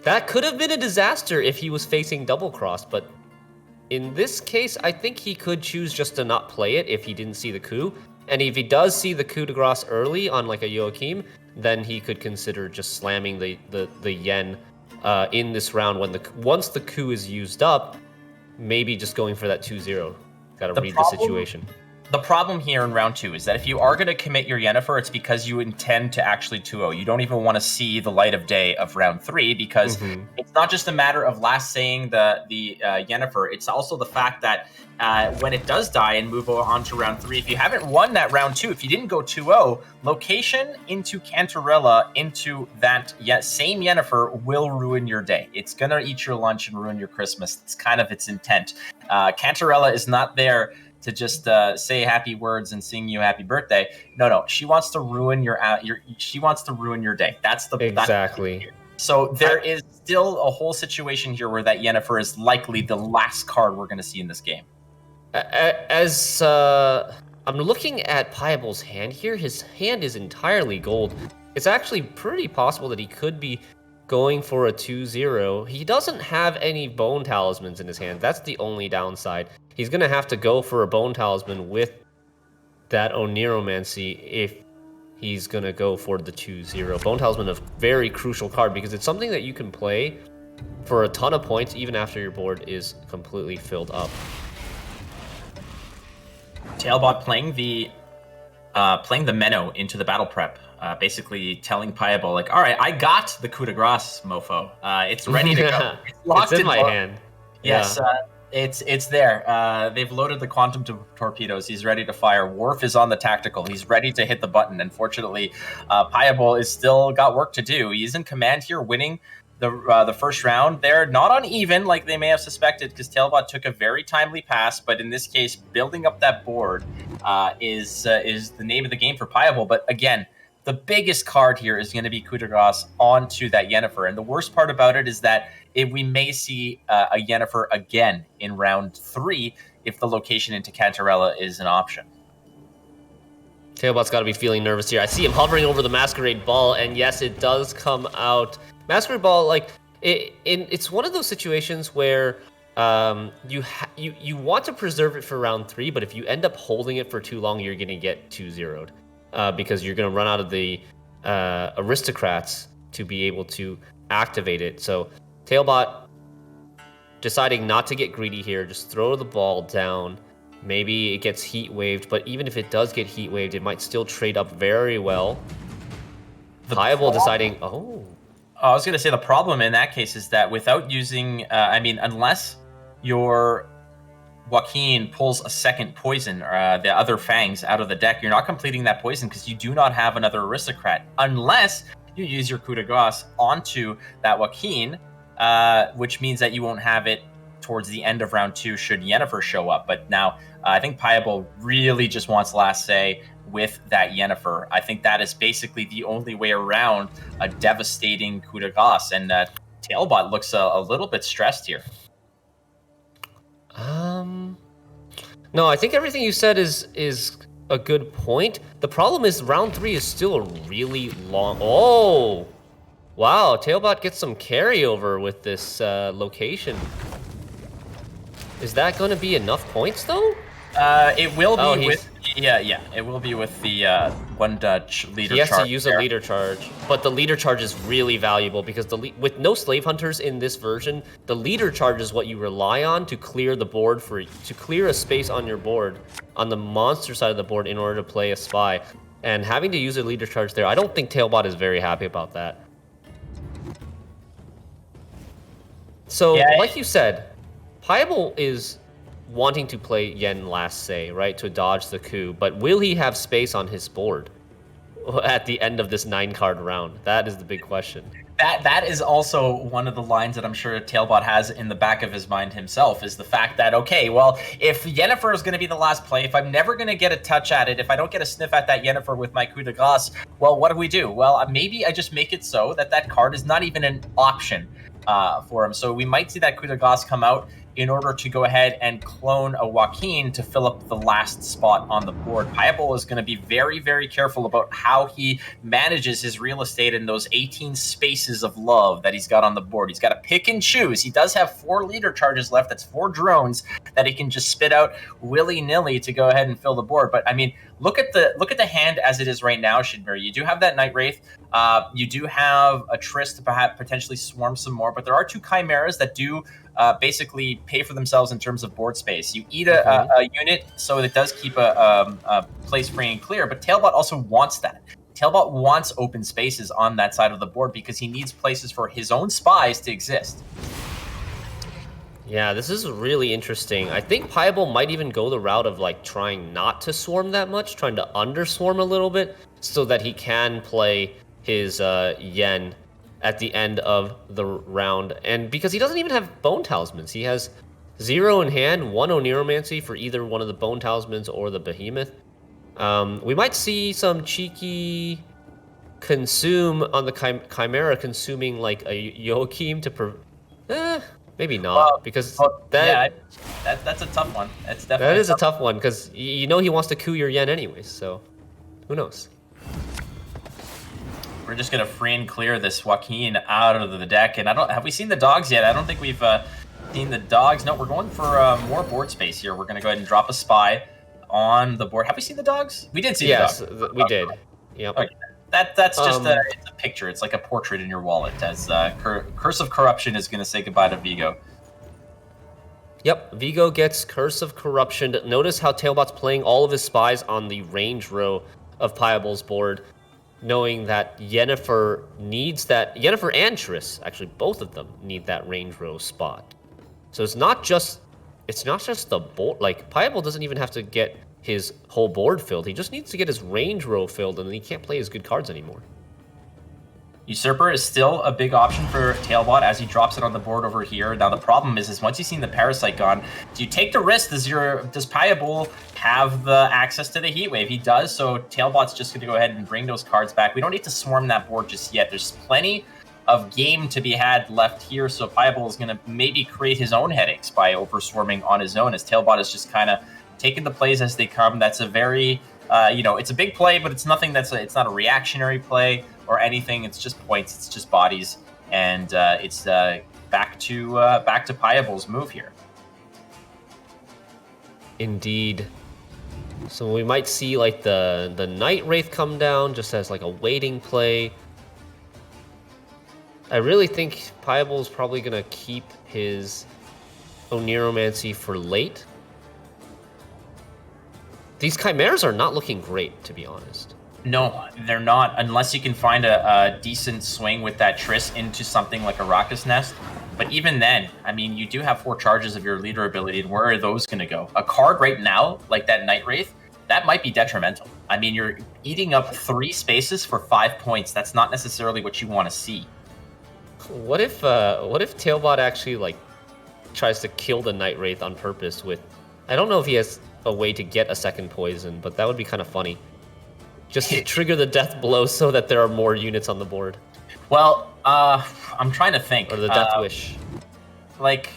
That could have been a disaster if he was facing Double Cross, but in this case, I think he could choose just to not play it if he didn't see the coup. And if he does see the coup de grace early on like a Joachim, then he could consider just slamming the Yen in this round once the coup is used up, maybe just going for that 2-0. Gotta read the situation. The problem here in round 2 is that if you are going to commit your Yennefer, it's because you intend to actually 2-0. You don't even want to see the light of day of round 3, because it's not just a matter of last saying the Yennefer. It's also the fact that when it does die and move on to round 3, if you haven't won that round 2, if you didn't go 2-0, location into Cantarella into that same Yennefer will ruin your day. It's going to eat your lunch and ruin your Christmas. It's kind of its intent. Cantarella is not there to just say happy words and sing you happy birthday. No, she wants to ruin your day. That's the exactly. So there is still a whole situation here where that Yennefer is likely the last card we're going to see in this game. As I'm looking at Pajabol's hand here, his hand is entirely gold. It's actually pretty possible that he could be going for a 2-0. He doesn't have any Bone Talismans in his hand. That's the only downside. He's going to have to go for a Bone Talisman with that Oniromancy if he's going to go for the 2-0. Bone Talisman, a very crucial card, because it's something that you can play for a ton of points even after your board is completely filled up. TailBot playing the Menno into the Battle Prep. Basically telling Pajabol, like, all right, I got the coup de grace, mofo. It's ready to go. It's locked in my hand. Yes, it's there. They've loaded the quantum torpedoes. He's ready to fire. Worf is on the tactical. He's ready to hit the button. Unfortunately, Pajabol is still got work to do. He's in command here, winning the first round. They're not on even like they may have suspected, because TailBot took a very timely pass, but in this case, building up that board is the name of the game for Pajabol. But again, the biggest card here is going to be coup de grace onto that Yennefer. And the worst part about it is that we may see a Yennefer again in round 3 if the location into Cantarella is an option. TailBot's got to be feeling nervous here. I see him hovering over the Masquerade Ball, and yes, it does come out. Masquerade Ball, like, it's one of those situations where you want to preserve it for round 3, but if you end up holding it for too long, you're going to get 2-0'd. Because you're going to run out of the aristocrats to be able to activate it. So TailBot deciding not to get greedy here, just throw the ball down. Maybe it gets heat waved, but even if it does get heat waved, it might still trade up very well. Pajabol deciding, I was going to say the problem in that case is that without using, unless your Joaquin pulls a second poison, or the other fangs out of the deck, you're not completing that poison because you do not have another aristocrat, unless you use your coup de grace onto that Joaquin, which means that you won't have it towards the end of round 2 should Yennefer show up. But now I think Pajabol really just wants last say with that Yennefer. I think that is basically the only way around a devastating coup de grace, and TailBot looks a little bit stressed here. No, I think everything you said is a good point. The problem is round 3 is still a really long. Oh, wow! TailBot gets some carryover with this location. Is that going to be enough points though? It will be with it will be with the one Dutch leader charge. He has to use a leader charge, but the leader charge is really valuable because with no slave hunters in this version, the leader charge is what you rely on to clear the board to clear a space on your board on the monster side of the board in order to play a spy. And having to use a leader charge there, I don't think TailBot is very happy about that. So, Yeah, like you said, Pajabol is wanting to play Yen last say, right, to dodge the coup, but will he have space on his board at the end of this 9-card round? That is the big question. That is also one of the lines that I'm sure TailBot has in the back of his mind himself, is the fact that, okay, well, if Yennefer is going to be the last play, if I'm never going to get a touch at it, if I don't get a sniff at that Yennefer with my coup de grace, well, what do? Well, maybe I just make it so that that card is not even an option for him. So we might see that coup de grace come out in order to go ahead and clone a Joaquin to fill up the last spot on the board. Pajabol is going to be very, very careful about how he manages his real estate in those 18 spaces of love that he's got on the board. He's got to pick and choose. He does have 4 leader charges left. That's 4 drones that he can just spit out willy-nilly to go ahead and fill the board. But I mean, look at the hand as it is right now, Shinbury. You do have that Night Wraith. You do have a Triss to perhaps potentially swarm some more, but there are 2 Chimeras that do basically pay for themselves in terms of board space. You eat a unit, so it does keep a place free and clear, but TailBot also wants that. TailBot wants open spaces on that side of the board because he needs places for his own spies to exist. Yeah, this is really interesting. I think Pajabol might even go the route of like trying not to swarm that much, trying to underswarm a little bit so that he can play his Yen at the end of the round. And because he doesn't even have Bone Talismans, he has 0 in hand, 1 Oniromancy for either one of the Bone Talismans or the Behemoth. We might see some cheeky consume on the Chimera, consuming like a Joachim to maybe not, because that's a tough one. That's definitely that is a tough one, because you know he wants to coup your Yen anyways, so who knows? We're just gonna free and clear this Joaquin out of the deck, and have we seen the dogs yet? I don't think we've seen the dogs. No, we're going for more board space here. We're gonna go ahead and drop a spy on the board. Have we seen the dogs? We did see the dogs. Yes, we did. Yep. Okay. That's just it's a picture. It's like a portrait in your wallet, as Curse of Corruption is gonna say goodbye to Vigo. Yep, Vigo gets Curse of Corruption. Notice how TailBot's playing all of his spies on the range row of Pajabol's board, knowing that Yennefer needs that. Yennefer and Triss, actually both of them, need that range row spot. So it's not just the board. Like, Pajabol doesn't even have to get his whole board filled. He just needs to get his range row filled, and then he can't play his good cards anymore. Usurper is still a big option for TailBot as he drops it on the board over here. Now the problem is once you've seen the Parasite gone, do you take the risk? Does Pajabol have the access to the Heat Wave? He does, so TailBot's just going to go ahead and bring those cards back. We don't need to swarm that board just yet. There's plenty of game to be had left here, so Pajabol is going to maybe create his own headaches by over-swarming on his own, as TailBot is just kind of taking the plays as they come. That's a very, it's a big play, but it's nothing it's not a reactionary play or anything. It's just points, it's just bodies, and it's back to Pajabol's move here. Indeed. So we might see like the Night Wraith come down just as like a waiting play. I really think Pajabol's probably gonna keep his Oniromancy for late. These Chimeras are not looking great, to be honest. No, they're not, unless you can find a decent swing with that Triss into something like a Raucous Nest. But even then, I mean, you do have 4 charges of your leader ability, and where are those going to go? A card right now, like that Night Wraith, that might be detrimental. I mean, you're eating up 3 spaces for 5 points. That's not necessarily what you want to see. What if TailBot actually like tries to kill the Night Wraith on purpose with? I don't know if he has a way to get a second poison, but that would be kind of funny. Just to trigger the death blow so that there are more units on the board. Well, I'm trying to think. Or the death wish. Like,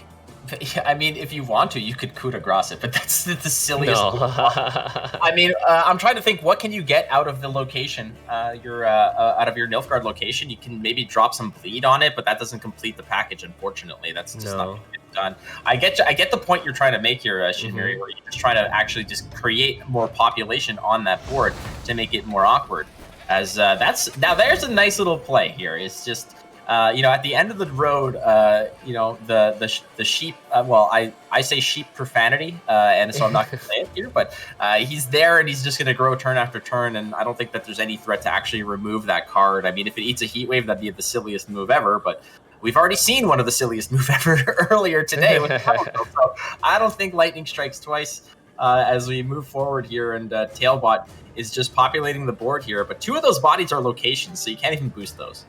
I mean, if you want to, you could coup de grace it, but that's the silliest. No. I mean, I'm trying to think, what can you get out of the location? Out of your Nilfgaard location, you can maybe drop some bleed on it, but that doesn't complete the package. Unfortunately, that's just not done. I get the point you're trying to make here, Shinmiri, where you're just trying to actually just create more population on that board to make it more awkward. As there's a nice little play here. It's just At the end of the road, the sheep. Well, I say sheep profanity, and so I'm not going to say it here. But he's there, and he's just going to grow turn after turn, and I don't think that there's any threat to actually remove that card. I mean, if it eats a heat wave, that'd be the silliest move ever. But we've already seen one of the silliest move ever earlier today with Pajabol, so I don't think lightning strikes twice as we move forward here, and TailBot is just populating the board here. But 2 of those bodies are locations, so you can't even boost those.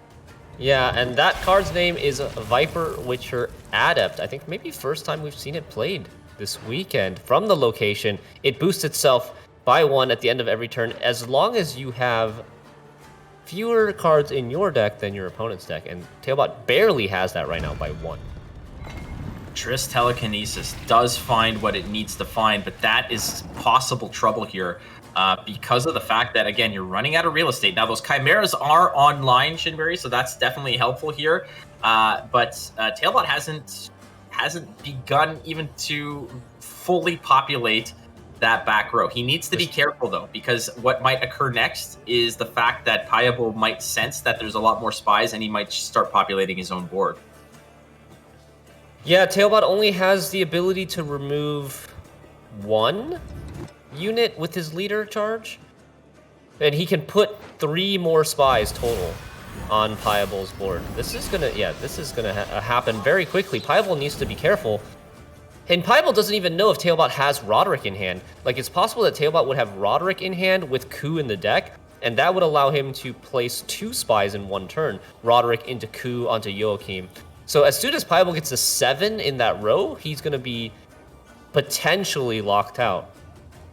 Yeah, and that card's name is Viper Witcher Adept. I think maybe first time we've seen it played this weekend. From the location, it boosts itself by 1 at the end of every turn, as long as you have fewer cards in your deck than your opponent's deck, and TailBot barely has that right now by 1. Triss Telekinesis does find what it needs to find, but that is possible trouble here because of the fact that, again, you're running out of real estate. Now, those Chimeras are online, Shinbury, so that's definitely helpful here. But TailBot hasn't begun even to fully populate that back row. He needs to be careful, though, because what might occur next is the fact that Pajabol might sense that there's a lot more spies, and he might start populating his own board. Yeah, TailBot only has the ability to remove 1 unit with his leader charge, and he can put 3 more spies total on Pajabol's board. This is gonna happen very quickly. Pajabol needs to be careful, and Pajabol doesn't even know if TailBot has Roderick in hand. Like, it's possible that TailBot would have Roderick in hand with Ku in the deck, and that would allow him to place 2 spies in 1 turn, Roderick into Ku onto Joachim. So as soon as Pajabol gets a 7 in that row, he's going to be potentially locked out.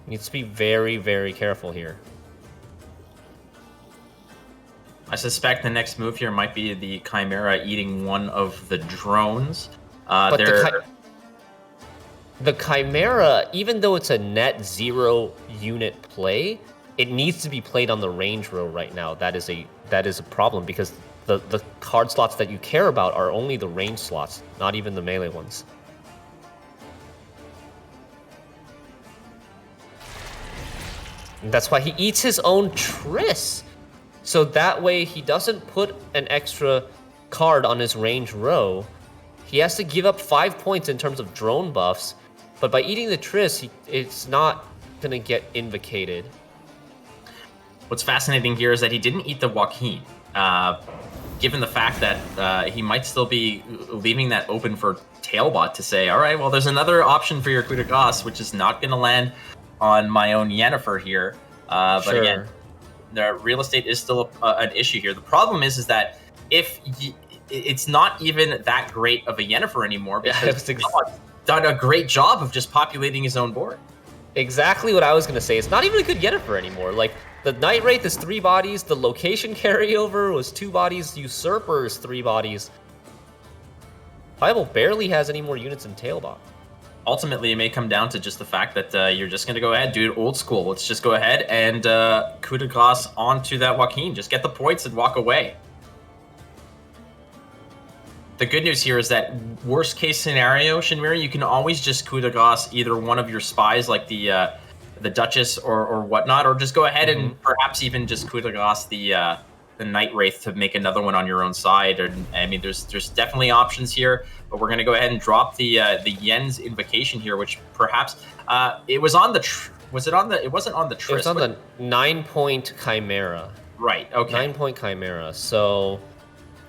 Needs to be very, very careful here. I suspect the next move here might be the Chimera eating one of the drones. But the Chimera, even though it's a net 0 unit play, it needs to be played on the range row right now. That is a problem, because the card slots that you care about are only the range slots, not even the melee ones. And that's why he eats his own Triss. So that way he doesn't put an extra card on his range row. He has to give up 5 points in terms of drone buffs, but by eating the Triss, it's not going to get invocated. What's fascinating here is that he didn't eat the Joaquin. Given the fact that he might still be leaving that open for TailBot to say, all right, well, there's another option for your coup de grace, which is not going to land on my own Yennefer here. But Sure. Again, the real estate is still an issue here. The problem is that it's not even that great of a Yennefer anymore, because TailBot's done a great job of just populating his own board. Exactly what I was going to say. It's not even a good Yennefer anymore. Like, the Night Wraith is 3 bodies, the location carryover was 2 bodies, Usurper is 3 bodies. Pajabol barely has any more units than TailBot. Ultimately, it may come down to just the fact that you're just going to go ahead, do it old school. Let's just go ahead and coup de grace onto that Joaquin. Just get the points and walk away. The good news here is that worst case scenario, Shinmiri, you can always just coup de grace either one of your spies, like the Duchess or whatnot, or just go ahead and perhaps even just coup de grace the Night Wraith to make another one on your own side. And I mean, there's definitely options here, but we're gonna go ahead and drop the Yen's invocation here, which perhaps it was on the it wasn't on the Triss. It was on the 9-point Chimera. Right. Okay. 9-point Chimera. So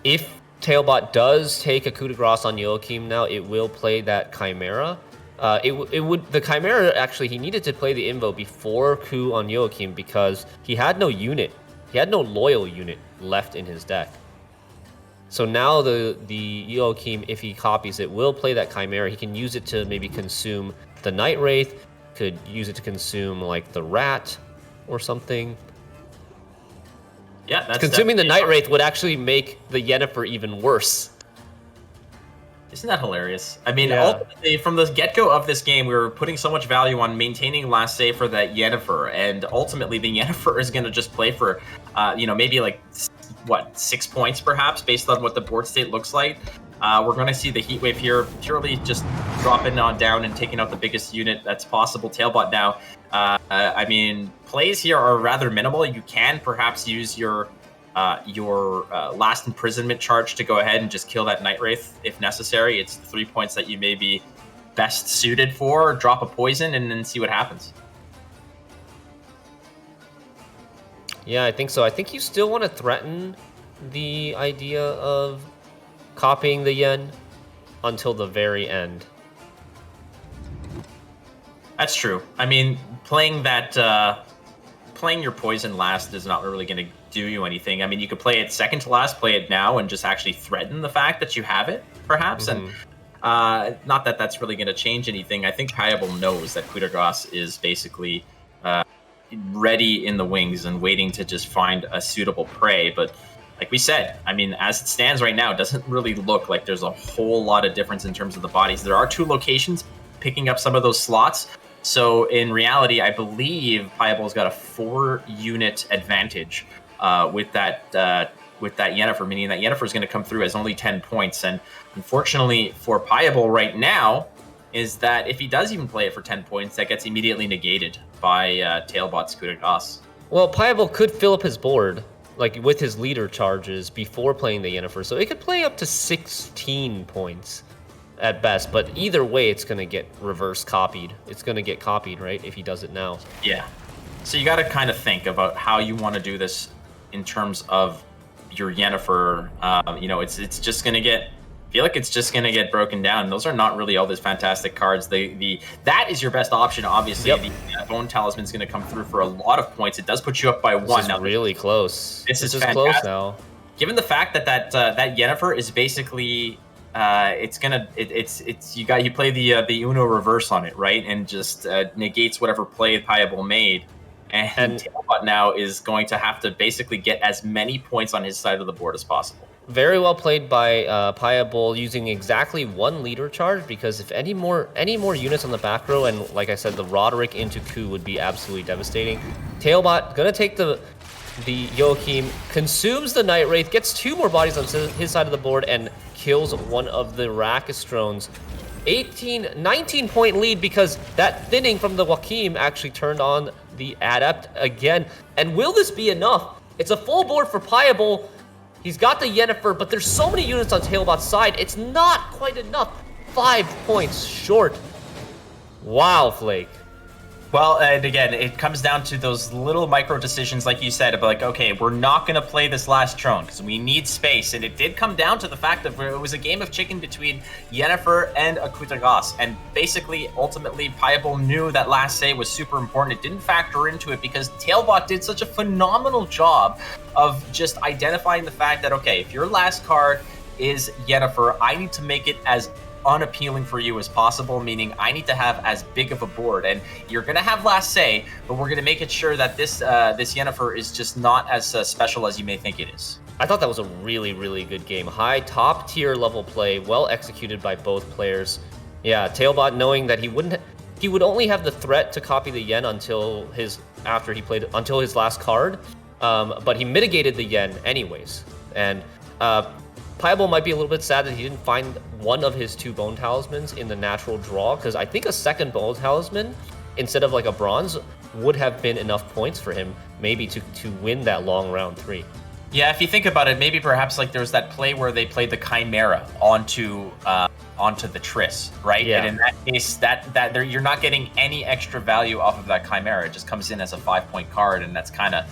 if TailBot does take a coup de grace on Joachim now, it will play that Chimera. The Chimera, actually, he needed to play the Invo before coup on Joachim, because he had no unit. He had no loyal unit left in his deck. So now the Joachim, if he copies it, will play that Chimera. He can use it to maybe consume the Night Wraith, could use it to consume, like, the Rat or something. Yeah, that's consuming the Night Wraith would actually make the Yennefer even worse. Isn't that hilarious? I mean, ultimately, from the get-go of this game, we were putting so much value on maintaining last save for that Yennefer, and ultimately the Yennefer is going to just play for, maybe like, 6 points perhaps, based on what the board state looks like. We're going to see the Heatwave here purely just dropping on down and taking out the biggest unit that's possible. TailBot now. I mean, plays here are rather minimal. You can perhaps use your your last imprisonment charge to go ahead and just kill that Night Wraith if necessary. It's 3 points that you may be best suited for. Drop a poison and then see what happens. Yeah, I think so. I think you still want to threaten the idea of copying the yen until the very end. That's true. I mean, playing your poison last is not really going to do you anything. I mean, you could play it second to last, play it now, and just actually threaten the fact that you have it, perhaps. And not that that's really going to change anything. I think Pajabol knows that Kudagas is basically ready in the wings and waiting to just find a suitable prey. But like we said, I mean, as it stands right now, it doesn't really look like there's a whole lot of difference in terms of the bodies. There are 2 locations picking up some of those slots. So in reality, I believe Payabol's got a 4-unit advantage with that Yennefer, meaning that Yennefer is going to come through as only 10 points. And unfortunately for Pajabol right now, is that if he does even play it for 10 points, that gets immediately negated by TailBot's coup de grace. Well, Pajabol could fill up his board like with his leader charges before playing the Yennefer, so it could play up to 16 points at best. But either way, it's going to get reverse copied. It's going to get copied, right, if he does it now. Yeah. So you got to kind of think about how you want to do this in terms of your Yennefer. It's just going to get... I feel like it's just going to get broken down. Those are not really all these fantastic cards. That is your best option, obviously. Yep. The Bone Talisman is going to come through for a lot of points. It does put you up by 1. This is really close. This is fantastic. Close now. Given the fact that Yennefer is basically, you play the Uno reverse on it, right, and just negates whatever play Pajabol made. And TailBot now is going to have to basically get as many points on his side of the board as possible. Very well played by Pajabol, using exactly 1 leader charge, because if any more units on the back row, and like I said, the Roderick into Ku would be absolutely devastating. TailBot gonna take the Joachim, consumes the Night Wraith, gets 2 more bodies on his side of the board, and kills one of the Rakistrones. 19 point lead, because that thinning from the Joachim actually turned on the Adept again. And will this be enough? It's a full board for Pajabol. He's got the Yennefer, but there's so many units on TailBot's side, it's not quite enough. 5 points short. Wow, Flake. Well, and again, it comes down to those little micro decisions, like you said, about like, okay, we're not going to play this last Trone because we need space. And it did come down to the fact that it was a game of chicken between Yennefer and a coup de grace. And basically, ultimately, Pajabol knew that last say was super important. It didn't factor into it because TailBot did such a phenomenal job of just identifying the fact that, okay, if your last card is Yennefer, I need to make it as unappealing for you as possible, meaning I need to have as big of a board. And you're going to have last say, but we're going to make it sure that this Yennefer is just not as special as you may think it is. I thought that was a really, really good game. High, top tier level play, well executed by both players. Yeah, TailBot knowing that he would only have the threat to copy the Yen until his last card, but he mitigated the Yen anyways. And Pajabol might be a little bit sad that he didn't find one of his 2 Bone Talismans in the natural draw, because I think a second Bone Talisman, instead of like a bronze, would have been enough points for him, maybe to win that long round 3. Yeah, if you think about it, maybe perhaps like there was that play where they played the Chimera onto the Triss, right? Yeah. And in that case, you're not getting any extra value off of that Chimera. It just comes in as a 5-point card, and that's kind of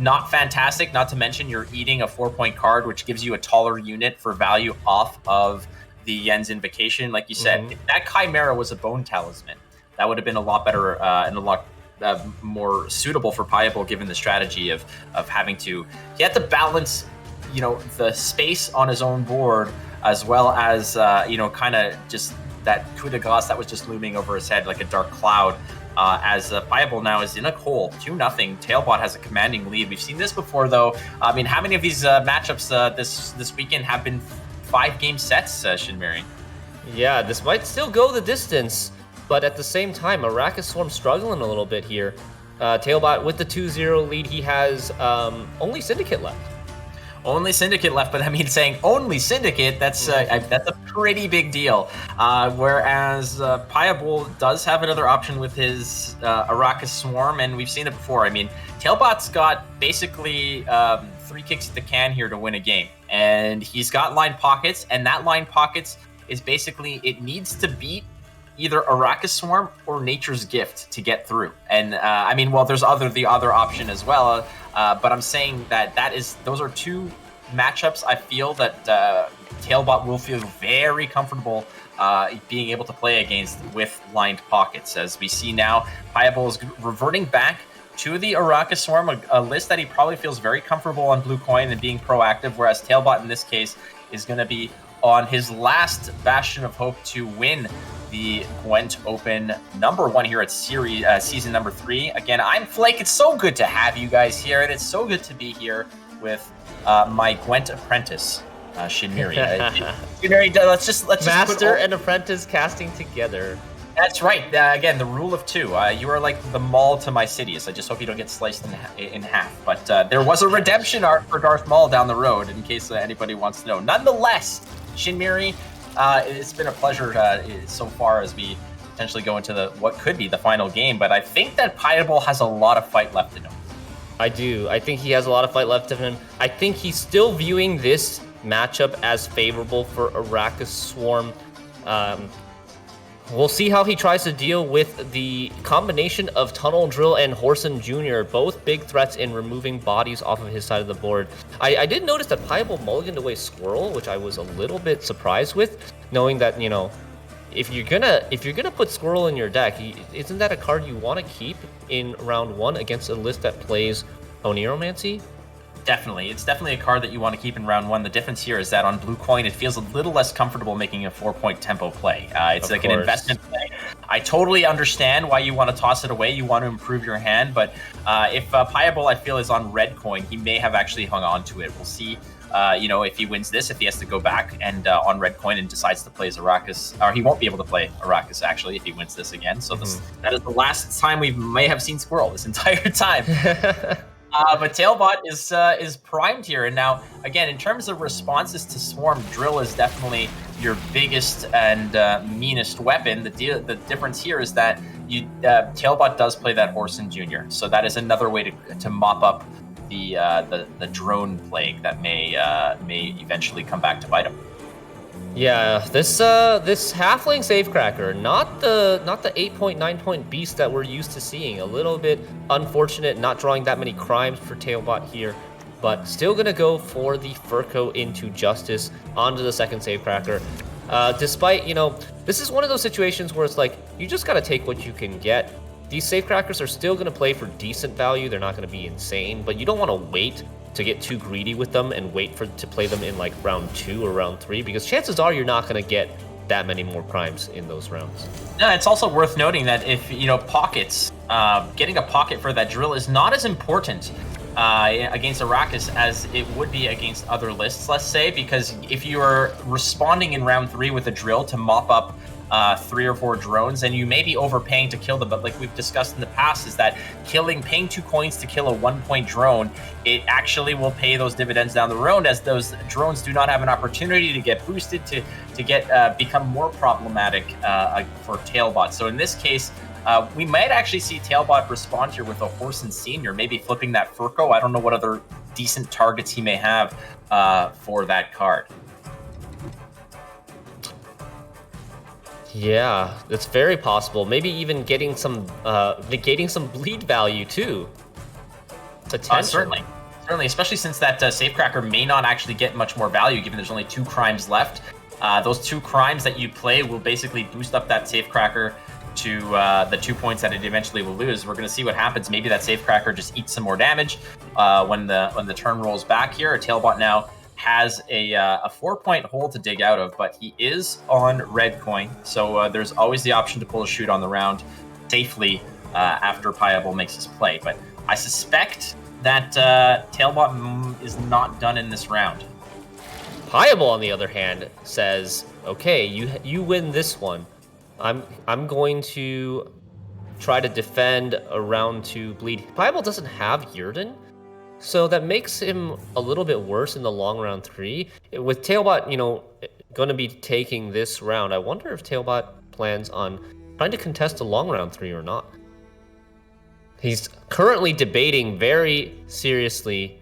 not fantastic. Not to mention you're eating a 4-point card, which gives you a taller unit for value off of the Yen's Invocation. Like you said, if that Chimera was a Bone Talisman, that would have been a lot better and a lot more suitable for Pajabol, given the strategy of having to get the balance, the space on his own board, as well as kind of just that coup de grace that was just looming over his head like a dark cloud. As Pajabol now is in a hole, 2-0. TailBot has a commanding lead. We've seen this before, though. I mean, how many of these matchups this weekend have been 5-game sets, Shinmiri? Yeah, this might still go the distance, but at the same time, Arrakis Swarm struggling a little bit here. TailBot with the 2-0 lead. He has only Syndicate left. Only Syndicate left, but I mean, saying only Syndicate, that's a pretty big deal. Whereas Pajabol does have another option with his Arrakis Swarm, and we've seen it before. I mean, TailBot's got basically 3 kicks at the can here to win a game. And he's got line pockets, and that line pockets is basically, it needs to beat either Arrakis Swarm or Nature's Gift to get through. And I mean, well, there's the other option as well, but I'm saying that those are 2 matchups I feel that TailBot will feel very comfortable being able to play against with lined pockets. As we see now, Pajabol is reverting back to the Arrakis Swarm, a list that he probably feels very comfortable on Blue Coin and being proactive, whereas TailBot in this case is going to be on his last bastion of hope to win the Gwent Open #1 here at season number 3. Again, I'm Flake. It's so good to have you guys here, and it's so good to be here with my Gwent apprentice, Shinmiri. Shinmiri, let's just Master and apprentice casting together. That's right. Again, the rule of 2. You are like the Maul to my Sidious. I just hope you don't get sliced in half. But there was a redemption arc for Darth Maul down the road, in case anybody wants to know. Nonetheless, Shinmiri, it's been a pleasure so far as we potentially go into what could be the final game. But I think that Pajabol has a lot of fight left in him. I do. I think he has a lot of fight left in him. I think he's still viewing this matchup as favorable for Arrakis Swarm. We'll see how he tries to deal with the combination of Tunnel Drill and Horson Jr., both big threats in removing bodies off of his side of the board. I did notice that Pajabol mulliganed away Squirrel, which I was a little bit surprised with, knowing that, you know, if you're gonna put Squirrel in your deck, isn't that a card you want to keep in round 1 against a list that plays Oniromancy? Definitely. It's definitely a card that you want to keep in round 1. The difference here is that on Blue Coin, it feels a little less comfortable making a 4-point tempo play. It's like an investment play. I totally understand why you want to toss it away. You want to improve your hand, but if Pajabol, I feel, is on red coin, he may have actually hung on to it. We'll see. If he wins this, if he has to go back and on red coin and decides to play Arrakis, or he won't be able to play Arrakis actually if he wins this again. So that is the last time we may have seen Squirrel this entire time. But TailBot is primed here, and now again in terms of responses to Swarm, Drill is definitely your biggest and meanest weapon. The difference here is that TailBot does play that Horson Jr., so that is another way to mop up the drone plague that may eventually come back to bite him. Yeah, this halfling safecracker, not the 8-9 beast that we're used to seeing. A little bit unfortunate not drawing that many crimes for TailBot here, but still gonna go for the Furco into Justice onto the second safecracker. Despite, this is one of those situations where it's like, you just gotta take what you can get. These safecrackers are still gonna play for decent value. They're not gonna be insane, but you don't wanna wait to get too greedy with them and wait to play them in like round 2 or round 3, because chances are you're not going to get that many more crimes in those rounds. Yeah, it's also worth noting that if pockets, getting a pocket for that drill is not as important against Arrakis as it would be against other lists, let's say, because if you are responding in round 3 with a drill to mop up 3 or 4 drones, and you may be overpaying to kill them, but like we've discussed in the past, is that paying 2 coins to kill a 1-point drone, it actually will pay those dividends down the road, as those drones do not have an opportunity to get boosted to become more problematic for TailBot. So in this case, we might actually see TailBot respond here with a Horson Senior, maybe flipping that Furco. I don't know what other decent targets he may have for that card. Yeah, it's very possible. Maybe even getting some negating some bleed value too. Certainly, especially since that safecracker may not actually get much more value, given there's only 2 crimes left. Those 2 crimes that you play will basically boost up that safecracker to the 2 points that it eventually will lose. We're going to see what happens. Maybe that safecracker just eats some more damage when the turn rolls back here. TailBot now has a 4-point hole to dig out of, but he is on red coin, so there's always the option to pull a shoot on the round safely after Pajabol makes his play. But I suspect that TailBot is not done in this round. Pajabol, on the other hand, says, "Okay, you win this one. I'm going to try to defend a round 2 bleed." Pajabol doesn't have Yurden, so that makes him a little bit worse in the long round 3. With TailBot, going to be taking this round, I wonder if TailBot plans on trying to contest a long round 3 or not. He's currently debating very seriously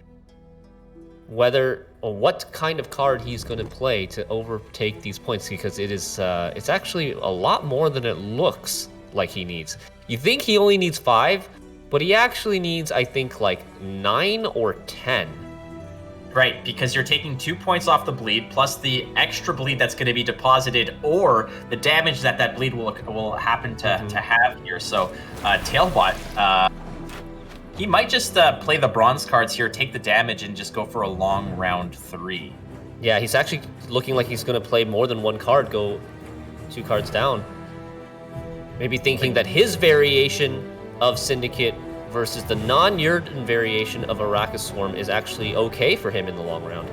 whether or what kind of card he's going to play to overtake these points, because it's actually a lot more than it looks like he needs. You think he only needs 5, but he actually needs, I think, like 9 or 10. Right, because you're taking 2 points off the bleed, plus the extra bleed that's going to be deposited, or the damage that bleed will happen to have here. So, TailBot, he might just play the bronze cards here, take the damage, and just go for a long round 3. Yeah, he's actually looking like he's going to play more than one card, go 2 cards down. Maybe thinking that his variation of Syndicate versus the non-Yurden variation of Arrakis Swarm is actually okay for him in the long round.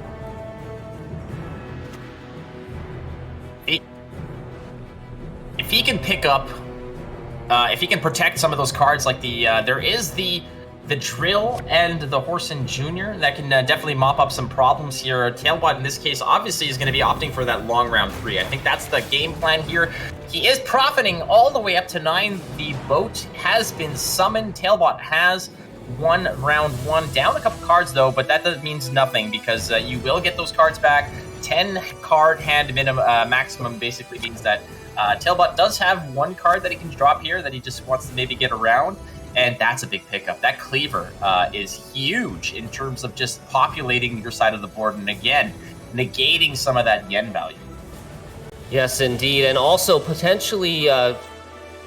If he can pick up, if he can protect some of those cards, like there is the Drill and the Horson Jr. that can definitely mop up some problems here. TailBot in this case obviously is going to be opting for that long round 3. I think that's the game plan here. He is profiting all the way up to 9. The boat has been summoned. TailBot has won round 1. Down a couple cards though, but that means nothing because you will get those cards back. 10 card hand minimum maximum basically means that TailBot does have 1 card that he can drop here that he just wants to maybe get around. And that's a big pickup. That Cleaver is huge in terms of just populating your side of the board. And again, negating some of that yen value. Yes, indeed. And also potentially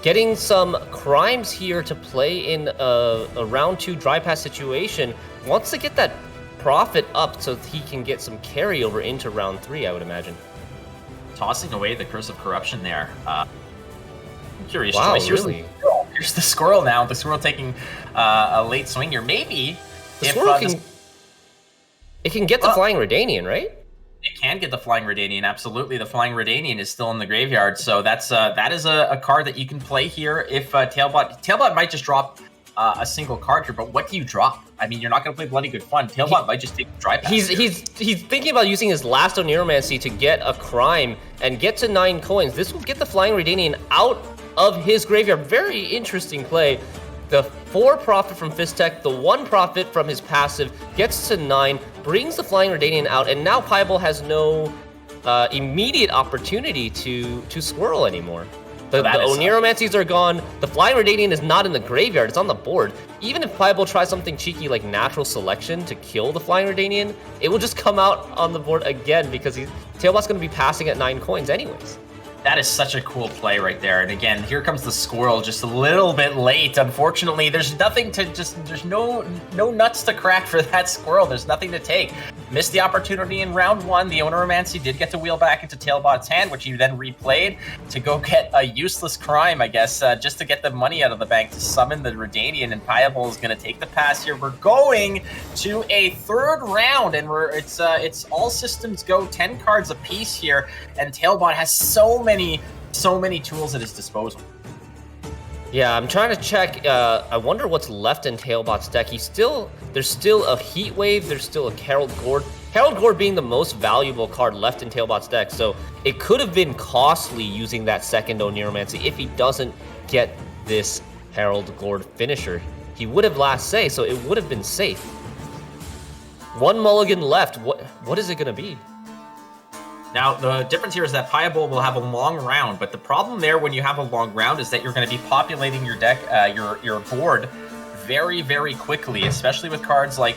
getting some crimes here to play in a round 2 dry pass situation. Wants to get that profit up so he can get some carryover into round 3, I would imagine. Tossing away the Curse of Corruption there. Curious wow, choice. Really? Here's the Squirrel now. The Squirrel taking a late swing here. Maybe the Squirrel it can get the Flying Redanian, right? It can get the Flying Redanian, absolutely. The Flying Redanian is still in the graveyard, so that is a card that you can play here. If TailBot might just drop a single card here, but what do you drop? I mean, you're not going to play Bloody Good Fun. TailBot might just take the dry pass. He's thinking about using his last Oniromancy to get a crime and get to 9 coins. This will get the Flying Redanian out of his graveyard. Very interesting play. The 4 profit from Fistek, the 1 profit from his passive, gets to 9, brings the Flying Redanian out, and now Pajabol has no immediate opportunity to Squirrel anymore. The Oniromancies are gone. The Flying Redanian is not in the graveyard. It's on the board. Even if Pajabol tries something cheeky like Natural Selection to kill the Flying Redanian, it will just come out on the board again because TailBot's going to be passing at 9 coins anyways. That is such a cool play right there. And again, here comes the Squirrel just a little bit late. Unfortunately, there's nothing to there's no nuts to crack for that Squirrel. There's nothing to take. Missed the opportunity in round 1. The Oniromancy did get to wheel back into TailBot's hand, which he then replayed to go get a useless crime, I guess, just to get the money out of the bank to summon the Redanian. And Pajabol is going to take the pass here. We're going to a 3rd round, and it's all systems go. 10 cards apiece here, and TailBot has so many tools at his disposal. Yeah, I'm trying to check. I wonder what's left in TailBot's deck. There's still a Heat Wave. There's still a Herald Gourd. Herald Gourd being the most valuable card left in TailBot's deck. So it could have been costly using that second Oniromancy if he doesn't get this Herald Gourd finisher. He would have last say, so it would have been safe. 1 mulligan left. What is it going to be? Now, the difference here is that Pajabol will have a long round, but the problem there when you have a long round is that you're going to be populating your deck, your board very, very quickly, especially with cards like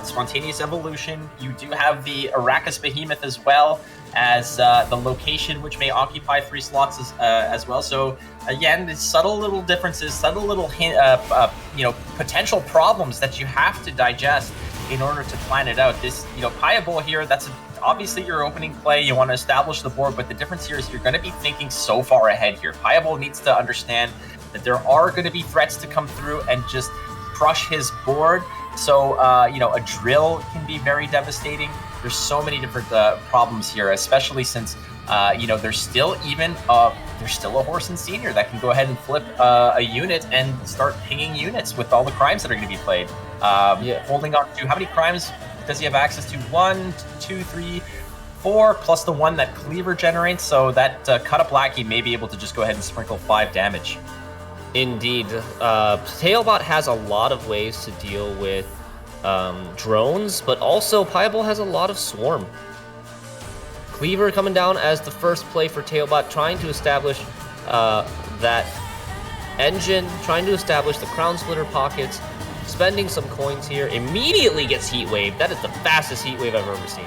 Spontaneous Evolution. You do have the Arrakis Behemoth as well as the Location, which may occupy 3 slots as well. So again, the subtle little differences, subtle little potential problems that you have to digest in order to plan it out. This, Pajabol here, that's obviously your opening play. You want to establish the board, but the difference here is you're going to be thinking so far ahead here. Pajabol needs to understand that there are going to be threats to come through and just crush his board. So, a drill can be very devastating. There's so many different problems here, especially since, there's still a Horson Senior that can go ahead and flip a unit and start pinging units with all the crimes that are going to be played. Holding on to, how many crimes does he have access to? 1, 2, 3, 4, plus the 1 that Cleaver generates. So that Cut Up Lackey may be able to just go ahead and sprinkle 5 damage. Indeed. TailBot has a lot of ways to deal with drones, but also Pajabol has a lot of swarm. Cleaver coming down as the first play for TailBot, trying to establish that engine, trying to establish the Crown Splitter pockets, spending some coins here, immediately gets Heat Wave. That is the fastest Heat Wave I've ever seen.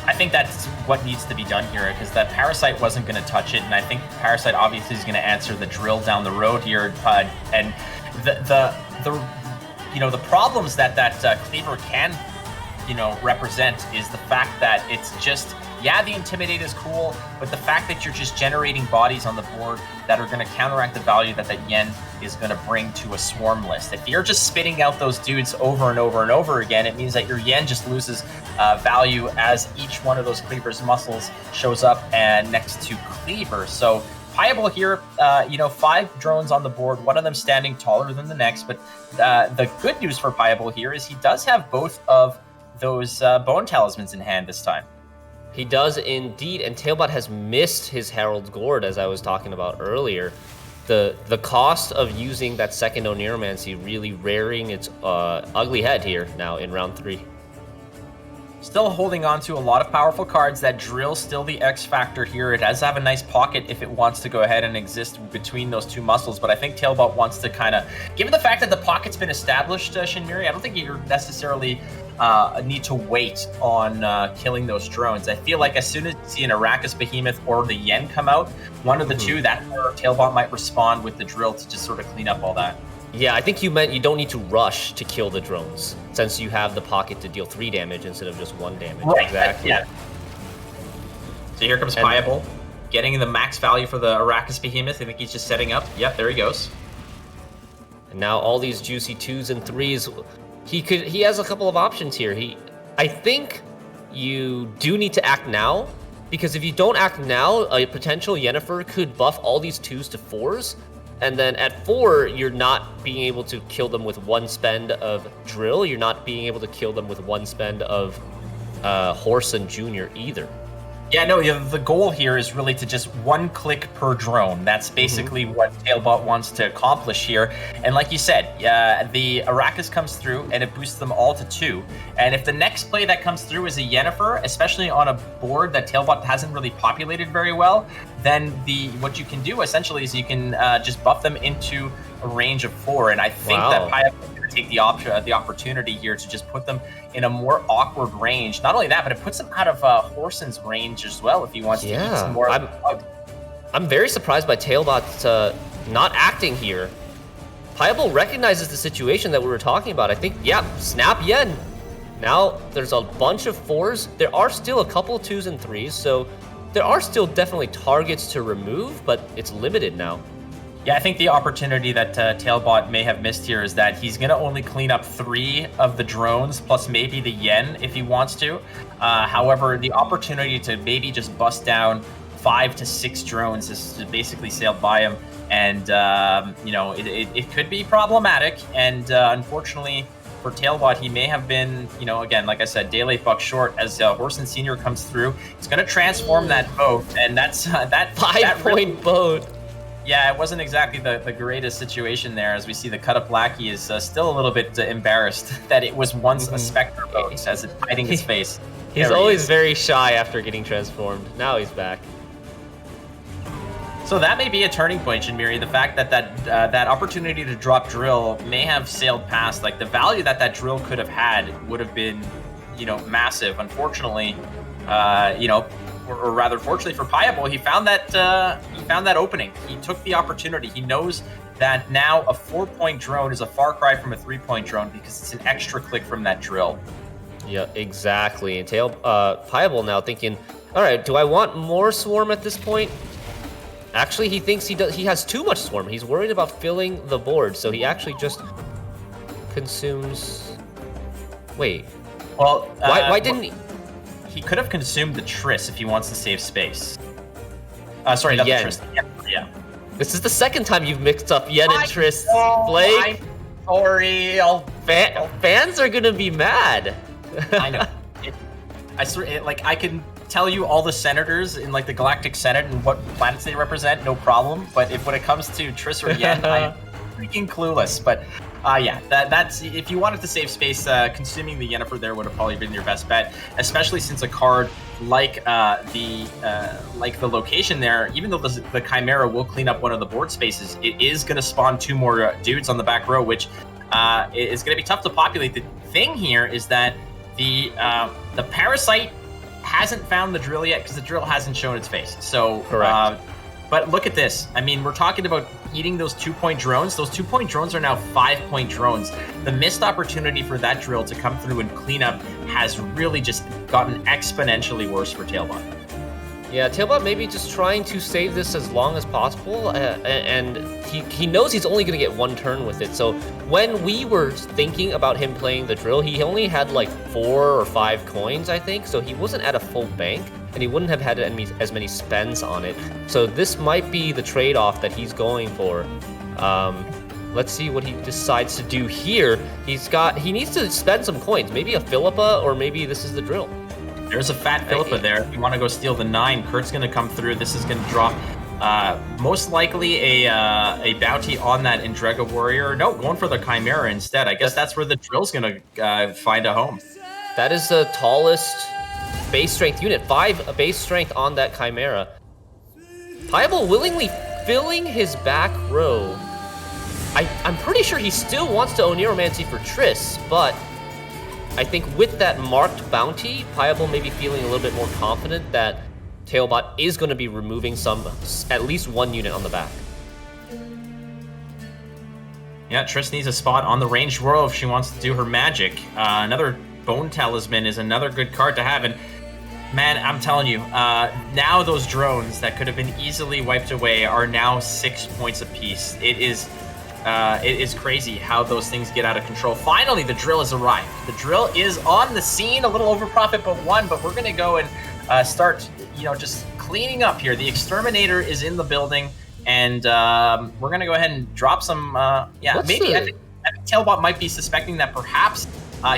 I think that's what needs to be done here, because that Parasite wasn't going to touch it, and I think Parasite obviously is going to answer the drill down the road here, and the problems that Cleaver can, represent is the fact that it's just, yeah, the Intimidate is cool, but the fact that you're just generating bodies on the board that are going to counteract the value that Yen is going to bring to a swarm list. If you're just spitting out those dudes over and over and over again, it means that your Yen just loses value as each one of those Cleaver's muscles shows up and next to Cleaver. So Pajabol here, 5 drones on the board, one of them standing taller than the next, but the good news for Pajabol here is he does have both of those Bone Talismans in hand this time. He does indeed, and TailBot has missed his Herald's Gourd, as I was talking about earlier. The cost of using that second Oneiromancy really rearing its ugly head here now in round 3. Still holding on to a lot of powerful cards. That drill still the X factor here. It does have a nice pocket if it wants to go ahead and exist between those two muscles, but I think TailBot wants to kind of, given the fact that the pocket's been established, Shinmiri, I don't think you're necessarily need to wait on killing those drones. I feel like as soon as you see an Arrakis Behemoth or the Yen come out, one of the two, that's where TailBot might respond with the drill to just sort of clean up all that. Yeah, I think you meant you don't need to rush to kill the drones, since you have the pocket to deal 3 damage instead of just 1 damage. Right, exactly. Yeah. So here comes Pajabol, getting the max value for the Arrakis Behemoth. I think he's just setting up. Yep, there he goes. And now all these juicy 2s and 3s. He has a couple of options here. I think you do need to act now, because if you don't act now, a potential Yennefer could buff all these 2s to 4s. And then at 4, you're not being able to kill them with 1 spend of Drill. You're not being able to kill them with 1 spend of Horse and Junior either. Yeah, no, the goal here is really to just 1 click per drone. That's basically what TailBot wants to accomplish here. And like you said, the Arrakis comes through and it boosts them all to 2. And if the next play that comes through is a Yennefer, especially on a board that TailBot hasn't really populated very well, then what you can do essentially is you can just buff them into a range of 4. And I think that Pajabol is going to take the opportunity here to just put them in a more awkward range. Not only that, but it puts him out of Horsen's range as well if he wants to eat some more. I'm very surprised by TailBot not acting here. Pajabol recognizes the situation that we were talking about. I think, snap Yen. Now there's a bunch of 4s. There are still a couple 2s and 3s, so there are still definitely targets to remove, but it's limited now. Yeah, I think the opportunity that TailBot may have missed here is that he's going to only clean up 3 of the drones, plus maybe the Yen if he wants to. However, the opportunity to maybe just bust down 5 to 6 drones is basically sailed by him. And, it could be problematic. And unfortunately for TailBot, he may have been, again, like I said, day late, buck short. As Horsen Senior comes through, it's going to transform that boat. And that's that 5-point boat. Yeah, it wasn't exactly the greatest situation there, as we see the cut-up lackey is still a little bit embarrassed that it was once a Spectre boat, as it's hiding his face. He's always very shy after getting transformed. Now he's back. So that may be a turning point, Shinmiri. The fact that opportunity to drop Drill may have sailed past. Like, the value that Drill could have had would have been, massive. Unfortunately, or rather, fortunately for Pajabol, he found that opening. He took the opportunity. He knows that now a 4-point drone is a far cry from a 3-point drone because it's an extra click from that drill. Yeah, exactly. And Pajabol now thinking, all right, do I want more swarm at this point? Actually, he thinks he has too much swarm. He's worried about filling the board, so he actually just consumes. Wait. Well, why didn't he? He could have consumed the Triss if he wants to save space. Sorry, not the Triss. Yeah. This is the second time you've mixed up Yen and Triss, Blake. I'm sorry. Fans are gonna be mad. I know. I can tell you all the senators in the Galactic Senate and what planets they represent, no problem. But when it comes to Triss or Yen, I'm freaking clueless. But Yeah, that's if you wanted to save space, consuming the Yennefer there would have probably been your best bet, especially since a card like the location there, even though the Chimera will clean up one of the board spaces, it is going to spawn 2 more dudes on the back row, which is going to be tough to populate. The thing here is that the Parasite hasn't found the drill yet because the drill hasn't shown its face. So, Correct. But look at this. I mean, we're talking about eating those 2-point drones. Those 2-point drones are now 5-point drones. The missed opportunity for that drill to come through and clean up has really just gotten exponentially worse for TailBot. Yeah, TailBot maybe just trying to save this as long as possible, and he knows he's only going to get 1 turn with it. So when we were thinking about him playing the drill, he only had like 4 or 5 coins, I think, so he wasn't at a full bank, and he wouldn't have had as many spends on it. So this might be the trade-off that he's going for. Let's see what he decides to do here. He needs to spend some coins, maybe a Philippa, or maybe this is the drill. There's a fat Philippa there. If you want to go steal the 9, Kurt's going to come through. This is going to drop most likely a bounty on that Indrega Warrior. No, going for the Chimera instead. I guess that's where the drill's going to find a home. That is the tallest base strength unit. 5 base strength on that Chimera. Pajabol willingly filling his back row. I'm pretty sure he still wants to Oniromancy for Triss, but I think with that marked bounty, Pajabol may be feeling a little bit more confident that TailBot is going to be removing at least 1 unit on the back. Yeah, Triss needs a spot on the ranged row if she wants to do her magic. Another Bone Talisman is another good card to have, and man, I'm telling you, now those drones that could have been easily wiped away are now 6 points apiece. It is crazy how those things get out of control. Finally, the drill has arrived. The drill is on the scene. A little over profit, but 1. But we're going to go and start, just cleaning up here. The Exterminator is in the building, and we're going to go ahead and drop some. I think TailBot might be suspecting that perhaps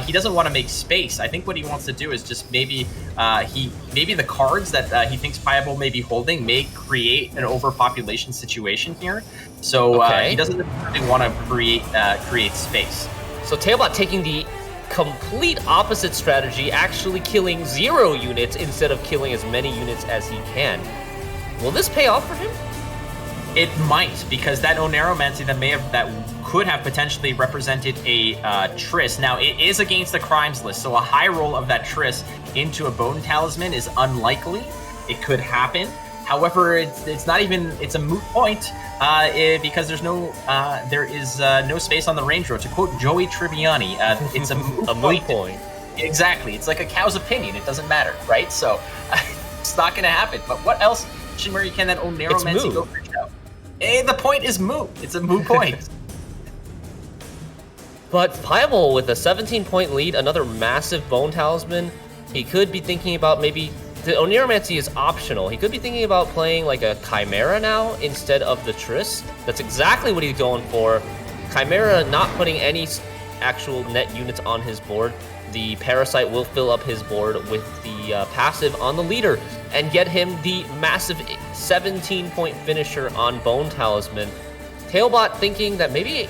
he doesn't want to make space. I think what he wants to do is just maybe the cards that he thinks Pajabol may be holding may create an overpopulation situation here. So he doesn't really want to create space. So TailBot taking the complete opposite strategy, actually killing 0 units instead of killing as many units as he can. Will this pay off for him? It might, because that Oniromancy that could have potentially represented a Triss. Now, it is against the crimes list, so a high roll of that Triss into a Bone Talisman is unlikely. It could happen. However, it's a moot point because there is no space on the range row. To quote Joey Tribbiani, it's a moot point. Exactly. It's like a cow's opinion. It doesn't matter, right? So it's not going to happen. But what else, Shinmuri, can that Oniromancy go for show? The point is moot. It's a moot point. But Pajabol with a 17-point lead, another massive Bone Talisman. He could be thinking about maybe the Oniromancy is optional. He could be thinking about playing like a Chimera now instead of the Triss. That's exactly what he's going for. Chimera not putting any actual net units on his board. The Parasite will fill up his board with the passive on the leader and get him the massive 17-point finisher on Bone Talisman. TailBot thinking that maybe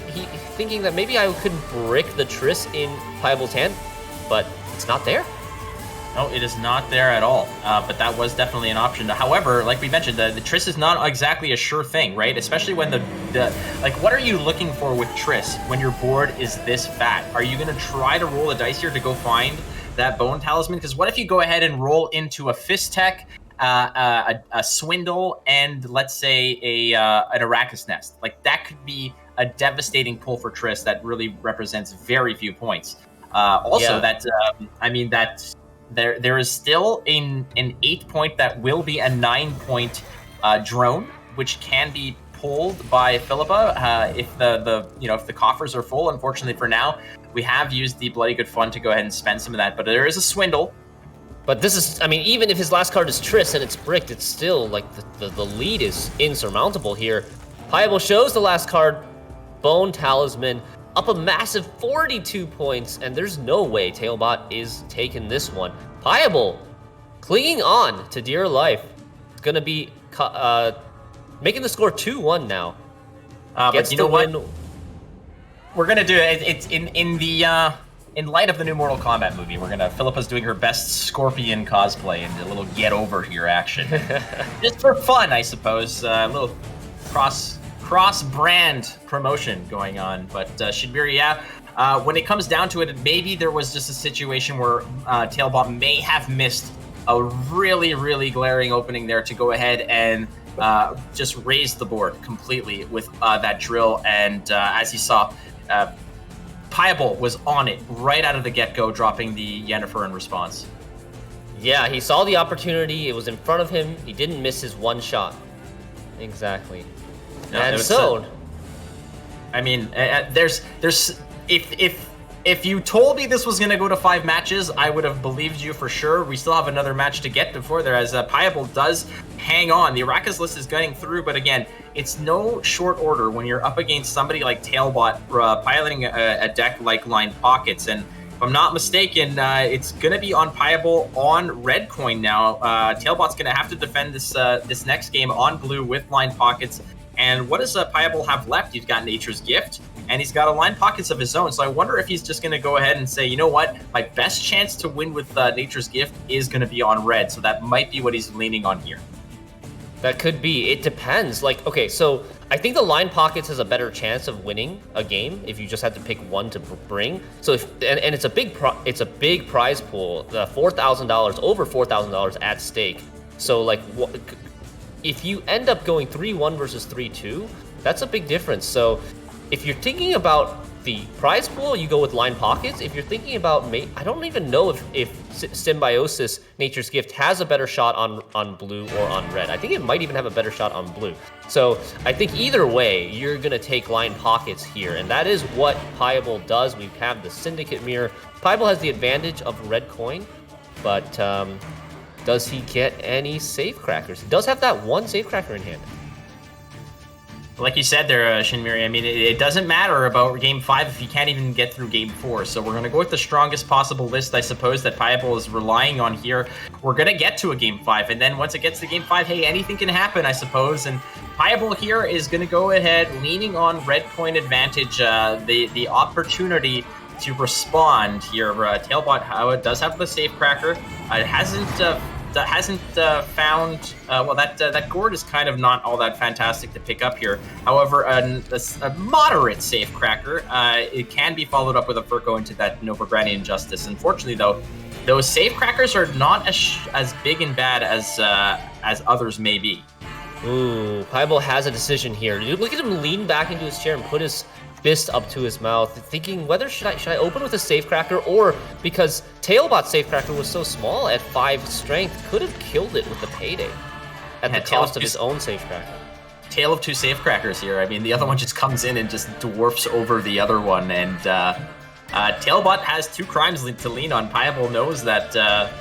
I could brick the Triss in Pajabol's hand, but it's not there. No, it is not there at all, but that was definitely an option. However, like we mentioned, the Triss is not exactly a sure thing, right? Especially when what are you looking for with Triss when your board is this fat? Are you going to try to roll a dice here to go find that Bone Talisman? Because what if you go ahead and roll into a Fist Tech, a Swindle, and let's say an Arrakis Nest? Like, that could be a devastating pull for Triss that really represents very few points. There is still an 8-point that will be a 9-point drone, which can be pulled by Philippa if the coffers are full. Unfortunately for now, we have used the Bloody Good Fun to go ahead and spend some of that, but there is a Swindle. But this is, even if his last card is Triss and it's bricked, it's still like the lead is insurmountable here. Pajabol shows the last card, Bone Talisman, up a massive 42 points, and there's no way TailBot is taking this one. Pajabol clinging on to dear life. It's gonna be making the score 2-1 now. But you know what? we're gonna do it. It's in light of the new Mortal Kombat movie. Philippa's doing her best Scorpion cosplay and a little get over here action, just for fun, I suppose. A little cross brand promotion going on. But Shinbiri, yeah. When it comes down to it, maybe there was just a situation where TailBot may have missed a really, really glaring opening there to go ahead and just raise the board completely with that drill. And as you saw, Pajabol was on it right out of the get-go, dropping the Yennefer in response. Yeah, he saw the opportunity. It was in front of him. He didn't miss his one shot. Exactly. No, and so, I mean, if you told me this was going to go to 5 matches, I would have believed you for sure. We still have another match to get before there, as Pajabol does hang on. The Arrakis list is getting through, but again, it's no short order when you're up against somebody like TailBot piloting a deck like Line Pockets. And if I'm not mistaken, it's going to be on Pajabol on red coin now. TailBot's going to have to defend this next game on blue with Line Pockets. And what does Pajabol have left? He's got Nature's Gift, and he's got a Line Pockets of his own. So I wonder if he's just going to go ahead and say, you know what, my best chance to win with Nature's Gift is going to be on red. So that might be what he's leaning on here. That could be. It depends. Like, okay, so I think the Line Pockets has a better chance of winning a game if you just have to pick one to bring. So if and it's a big prize pool, $4,000, over $4,000 at stake. So like, if you end up going 3-1 versus 3-2, that's a big difference. So if you're thinking about the prize pool, you go with Line Pockets. If you're thinking about, I don't even know if Symbiosis Nature's Gift has a better shot on blue or on red. I think it might even have a better shot on blue. So I think either way, you're going to take Line Pockets here. And that is what Pajabol does. We have the Syndicate Mirror. Pajabol has the advantage of red coin, but does he get any safecrackers? He does have that one safecracker in hand. Like you said there, Shinmiri, I mean, it doesn't matter about Game 5 if you can't even get through Game 4. So we're going to go with the strongest possible list, I suppose, that Pajabol is relying on here. We're going to get to a Game 5, and then once it gets to Game 5, hey, anything can happen, I suppose. And Pajabol here is going to go ahead, leaning on red coin advantage, the opportunity to respond here. TailBot does have the safecracker. It hasn't found that gourd is kind of not all that fantastic to pick up here. However, a moderate safecracker, it can be followed up with a Furco into that Novigradian Justice. Unfortunately, though, those safecrackers are not as big and bad as others may be. Ooh, Pajabol has a decision here. Look at him lean back into his chair and put his fist up to his mouth, thinking whether should I open with a safecracker, or because TailBot's safecracker was so small at 5 strength, could have killed it with the payday at the cost of his own safecracker. Tale of 2 safecrackers here. I mean, the other one just comes in and just dwarfs over the other one, and TailBot has 2 crimes to lean on. Pajabol knows that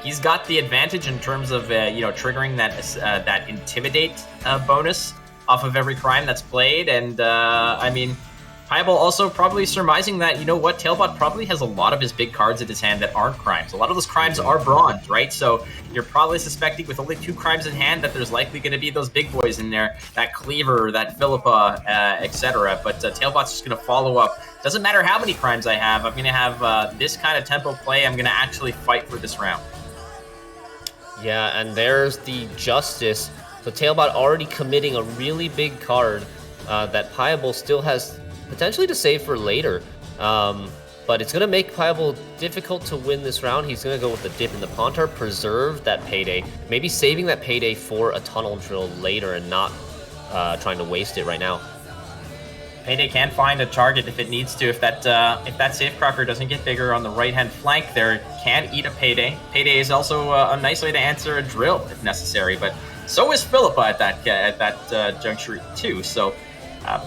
he's got the advantage in terms of triggering that intimidate bonus off of every crime that's played, and I mean, Pajabol also probably surmising that, you know what, TailBot probably has a lot of his big cards in his hand that aren't crimes. A lot of those crimes are bronze, right? So you're probably suspecting with only 2 crimes in hand that there's likely going to be those big boys in there, that Cleaver, that Philippa, etc. But TailBot's just going to follow up. Doesn't matter how many crimes I have, I'm going to have this kind of tempo play. I'm going to actually fight for this round. Yeah, and there's the Justice. So TailBot already committing a really big card that Pajabol still has potentially to save for later, but it's going to make Pajabol difficult to win this round. He's going to go with the dip in the Pontar, preserve that payday, maybe saving that payday for a tunnel drill later and not trying to waste it right now. Payday can find a target if it needs to. If that safecracker doesn't get bigger on the right-hand flank there, it can eat a Payday. Payday is also a nice way to answer a drill if necessary, but so is Philippa at that juncture too. So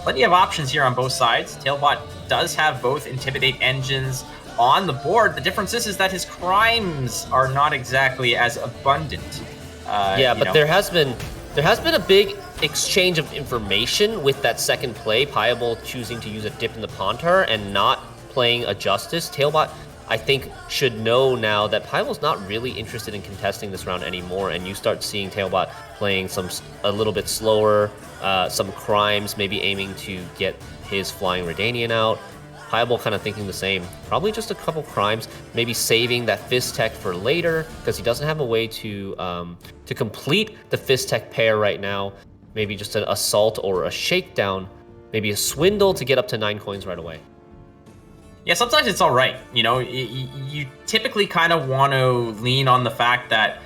plenty of options here on both sides. TailBot does have both Intimidate engines on the board. The difference is that his crimes are not exactly as abundant. There has been a big exchange of information with that second play. Pajabol choosing to use a dip in the Pontar and not playing a Justice. TailBot, I think, should know now that Pajabol's not really interested in contesting this round anymore, and you start seeing TailBot playing a little bit slower, some crimes, maybe aiming to get his Flying Redanian out. Pajabol kind of thinking the same. Probably just a couple crimes, maybe saving that Fist Tech for later, because he doesn't have a way to complete the Fist Tech pair right now. Maybe just an assault or a shakedown, maybe a swindle to get up to 9 coins right away. Yeah, sometimes it's all right. You know, you typically kind of want to lean on the fact that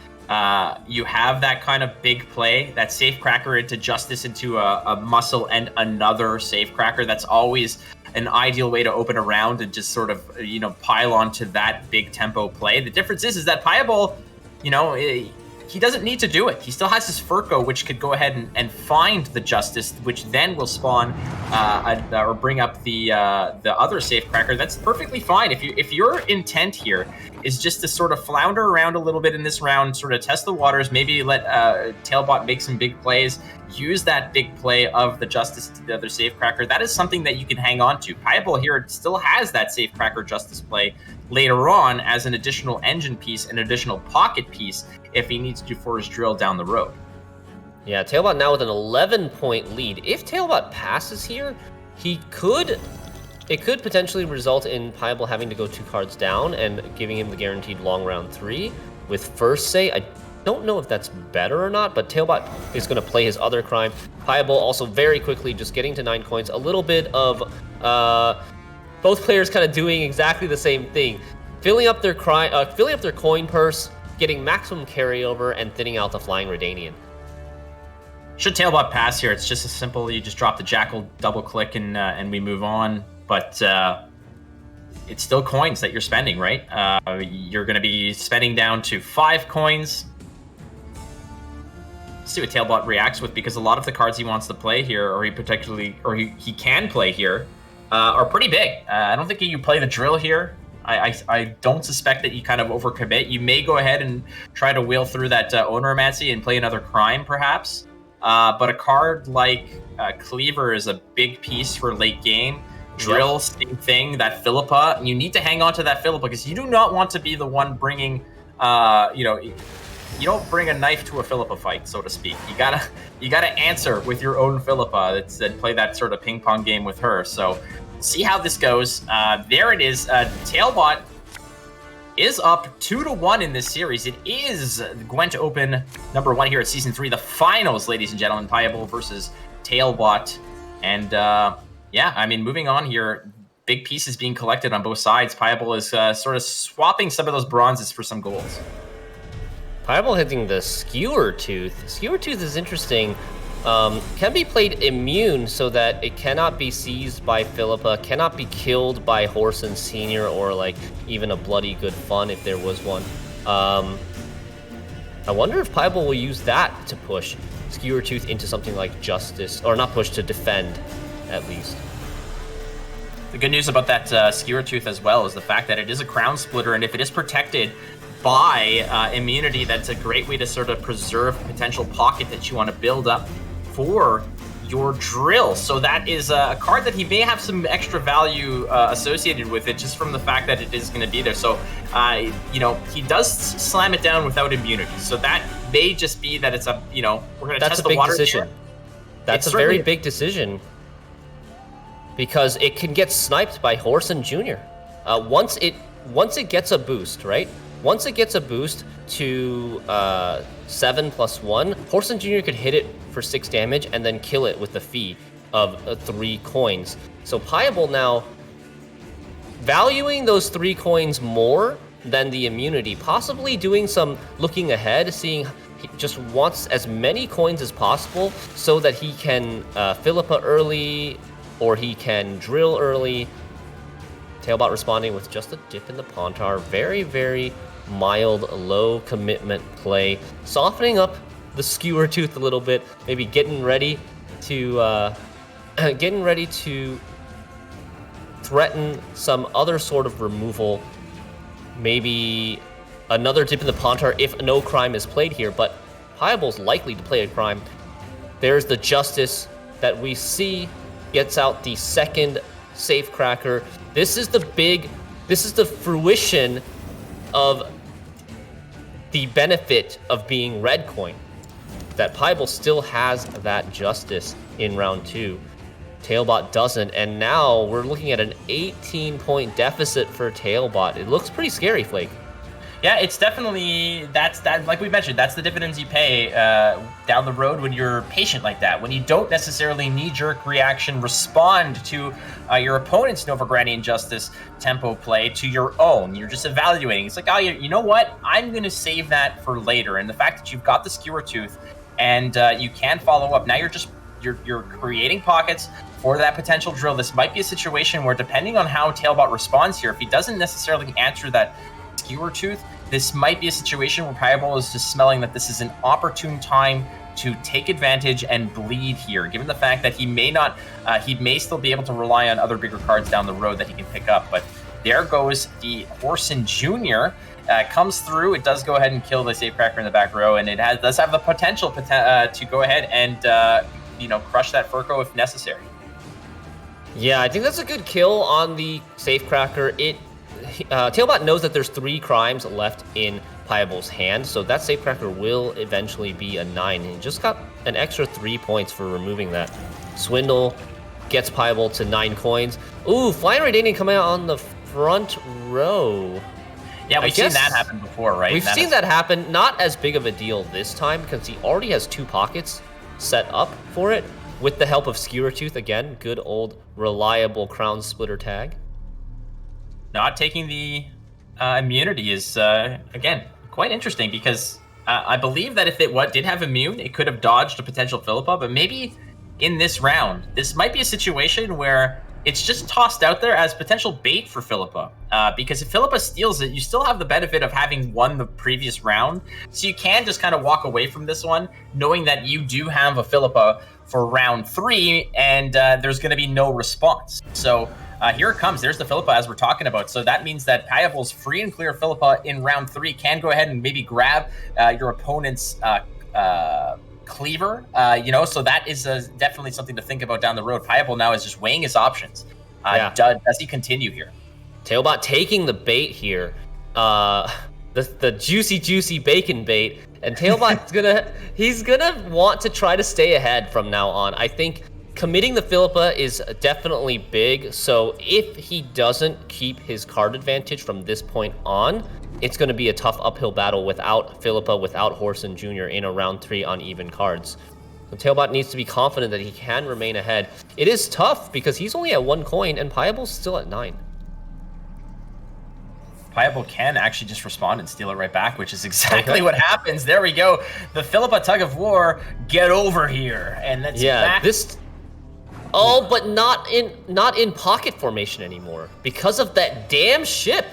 you have that kind of big play, that safe cracker into Justice into a muscle and another safecracker. That's always an ideal way to open a round and just sort of, you know, pile onto that big tempo play. The difference is that Pajabol, you know, he doesn't need to do it. He still has his Furco, which could go ahead and find the Justice, which then will spawn or bring up the other safecracker. That's perfectly fine. If your intent here is just to sort of flounder around a little bit in this round, sort of test the waters, maybe let TailBot make some big plays, use that big play of the Justice to the other safecracker, that is something that you can hang on to. Pajabol here still has that safecracker Justice play later on as an additional engine piece, an additional pocket piece, if he needs to for his drill down the road. Yeah, TailBot now with an 11-point lead. If TailBot passes here, it could potentially result in Pajabol having to go 2 cards down and giving him the guaranteed long round 3 with first say. I don't know if that's better or not, but TailBot is going to play his other crime. Pajabol also very quickly just getting to 9 coins. A little bit of both players kind of doing exactly the same thing, filling up their coin purse, getting maximum carryover, and thinning out the Flying Redanian. Should TailBot pass here, it's just as simple. You just drop the Jackal, double click, and we move on. But it's still coins that you're spending, right? You're going to be spending down to 5 coins. Let's see what TailBot reacts with, because a lot of the cards he wants to play here, or he can play here, are pretty big. I don't think you play the drill here. I don't suspect that you kind of overcommit. You may go ahead and try to wheel through that Owneromancy and play another crime, perhaps. But a card like Cleaver is a big piece for late game. Drill, yep. Same thing. That Philippa, you need to hang on to that Philippa, because you do not want to be the one bringing, you don't bring a knife to a Philippa fight, so to speak. You gotta answer with your own Philippa. And play that sort of ping pong game with her. So see how this goes. There it is. TailBot is up 2-1 in this series. It is Gwent Open number 1 here at Season 3, the finals, ladies and gentlemen. Pajabol versus TailBot. And yeah, I mean, moving on here, big pieces being collected on both sides. Pajabol is sort of swapping some of those bronzes for some golds. Pajabol hitting the Skewer Tooth. Skewer Tooth is interesting. Can be played immune so that it cannot be seized by Philippa, cannot be killed by Horson Sr. or like even a Bloody Good Fun if there was one. I wonder if Pajabol will use that to push Skewer Tooth into something like Justice, or not push, to defend at least. The good news about that Skewer Tooth as well is the fact that it is a crown splitter, and if it is protected by immunity, that's a great way to sort of preserve potential pocket that you want to build up for your drill. So that is a card that he may have some extra value associated with it, just from the fact that it is going to be there. So, you know, he does slam it down without immunity. So that may just be that it's a, you know, we're going to test the water here. That's a very big decision, because it can get sniped by Horson Jr. Once it gets a boost, right? Once it gets a boost to 7+1, Horson Jr. could hit it for 6 damage and then kill it with the fee of 3 coins. So Pajabol now valuing those 3 coins more than the immunity, possibly doing some looking ahead, seeing he just wants as many coins as possible so that he can Philippa early, or he can drill early. TailBot responding with just a dip in the Pontar. Very, very mild, low commitment play. Softening up the Skewer Tooth a little bit. Maybe getting ready to threaten some other sort of removal. Maybe another dip in the Pontar if no crime is played here, but Pajabol's likely to play a crime. There's the Justice that we see gets out the second safecracker. This is the fruition of the benefit of being red coin, that Pajabol still has that Justice in round 2. TailBot doesn't, and now we're looking at an 18-point deficit for TailBot. It looks pretty scary, Flake. Yeah, it's definitely, that like we mentioned, that's the dividends you pay down the road when you're patient like that, when you don't necessarily knee-jerk reaction respond to your opponent's Novigradian Justice tempo play to your own. You're just evaluating. It's like, oh, you know what? I'm going to save that for later. And the fact that you've got the Skewer Tooth and you can follow up, now you're creating pockets for that potential drill. This might be a situation where, depending on how TailBot responds here, if he doesn't necessarily answer that Skewer Tooth, this might be a situation where Pajabol is just smelling that this is an opportune time to take advantage and bleed here, given the fact that he may still be able to rely on other bigger cards down the road that he can pick up. But there goes the Horson Jr. Comes through. It does go ahead and kill the Safecracker in the back row, and it does have the potential to go ahead and crush that Furco if necessary. Yeah, I think that's a good kill on the Safecracker. TailBot knows that there's 3 crimes left in Pajabol's hand, so that Safecracker will eventually be a 9. He just got an extra 3 points for removing that. Swindle gets Pajabol to 9 coins. Ooh, Flying Redanian coming out on the front row. Yeah, we've seen that happen before, right? We've seen that happen. Not as big of a deal this time because he already has 2 pockets set up for it with the help of Skewer Tooth again. Good old reliable Crown Splitter tag. Not taking the immunity is, again, quite interesting because I believe that if it did have immune, it could have dodged a potential Philippa, but maybe in this round, this might be a situation where it's just tossed out there as potential bait for Philippa. Because if Philippa steals it, you still have the benefit of having won the previous round, so you can just kind of walk away from this one, knowing that you do have a Philippa for round 3, and there's going to be no response. So here it comes. There's the Philippa as we're talking about. So that means that Pajabol's free and clear Philippa in round 3 can go ahead and maybe grab your opponent's cleaver. So that is definitely something to think about down the road. Pajabol now is just weighing his options. Does he continue here? TailBot taking the bait here. The juicy bacon bait. And TailBot's he's gonna want to try to stay ahead from now on. I think committing the Philippa is definitely big, so if he doesn't keep his card advantage from this point on, it's going to be a tough uphill battle without Philippa, without Horson Jr. in a round 3 on even cards. So TailBot needs to be confident that he can remain ahead. It is tough because he's only at 1 coin and Pajabol's still at 9. Pajabol can actually just respond and steal it right back, which is exactly what happens. There we go. The Philippa tug of war, get over here. And that's back. Oh, but not in pocket formation anymore because of that damn ship.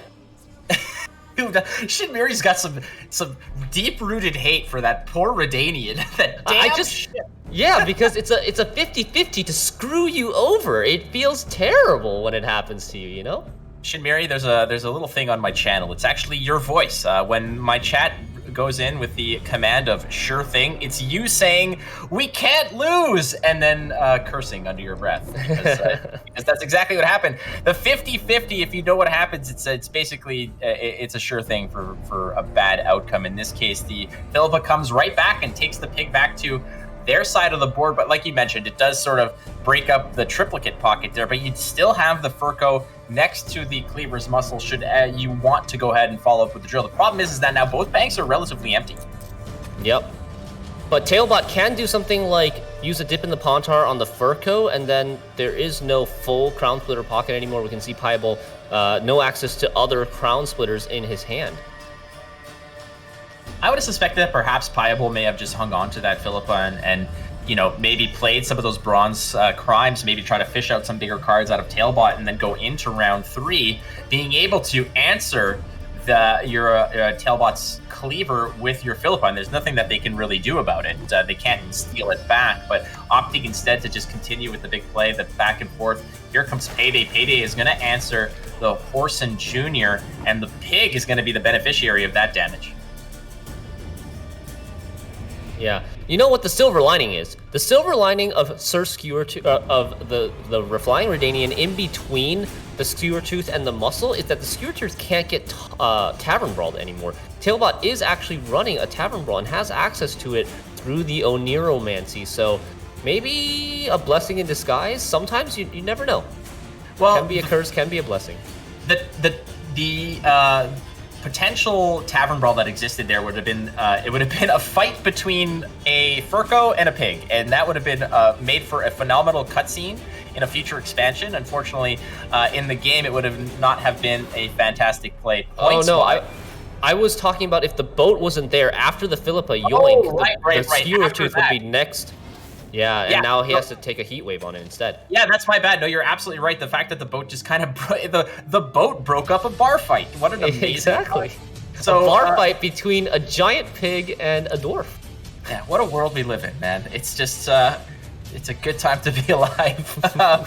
Shin Miri's got some deep-rooted hate for that poor Redanian. That damn ship. Yeah, because it's a 50-50 to screw you over. It feels terrible when it happens to you, you know? Shin Miri, there's a little thing on my channel. It's actually your voice. When my chat goes in with the command of sure thing, it's you saying we can't lose and then cursing under your breath because that's exactly what happened. The 50-50, if you know what happens, it's basically it's a sure thing for a bad outcome. In this case, the Philippa comes right back and takes the pig back to their side of the board, but like you mentioned, it does sort of break up the triplicate pocket there, but you'd still have the Furco next to the Cleaver's muscle should you want to go ahead and follow up with the drill. The problem is that now both banks are relatively empty. Yep. But TailBot can do something like use a dip in the Pontar on the Furco, and then there is no full Crown Splitter pocket anymore. We can see Pajabol no access to other Crown Splitters in his hand. I would have suspected that perhaps Pajabol may have just hung on to that Philippa and maybe played some of those bronze crimes, maybe try to fish out some bigger cards out of TailBot and then go into round 3, being able to answer your TailBot's cleaver with your Philippa, and there's nothing that they can really do about it. They can't steal it back, but opting instead to just continue with the big play, the back and forth. Here comes Payday. Payday is going to answer the Horson Jr., and the pig is going to be the beneficiary of that damage. Yeah, you know what the silver lining is? The silver lining of Sir Skewer of the Flying Redanian in between the Skewer Tooth and the muscle is that the Skewer Tooth can't get Tavern Brawled anymore. TailBot is actually running a Tavern Brawl and has access to it through the Oniromancy, so maybe a blessing in disguise. Sometimes you never know. Well, Can be a curse, can be a blessing. The potential tavern brawl that existed there would have been a fight between a Furco and a pig, and that would have been made for a phenomenal cutscene in a future expansion. Unfortunately, in the game, it would have not have been a fantastic play. Points I was talking about if the boat wasn't there after the Philippa yoink, the skewer tooth would be next. Yeah, and now he has to take a heat wave on it instead. Yeah, that's my bad. No, you're absolutely right. The fact that the boat just kind of the boat broke up a bar fight. What an amazing fight. So a bar fight between a giant pig and a dwarf. Yeah, what a world we live in, man. It's just it's a good time to be alive. But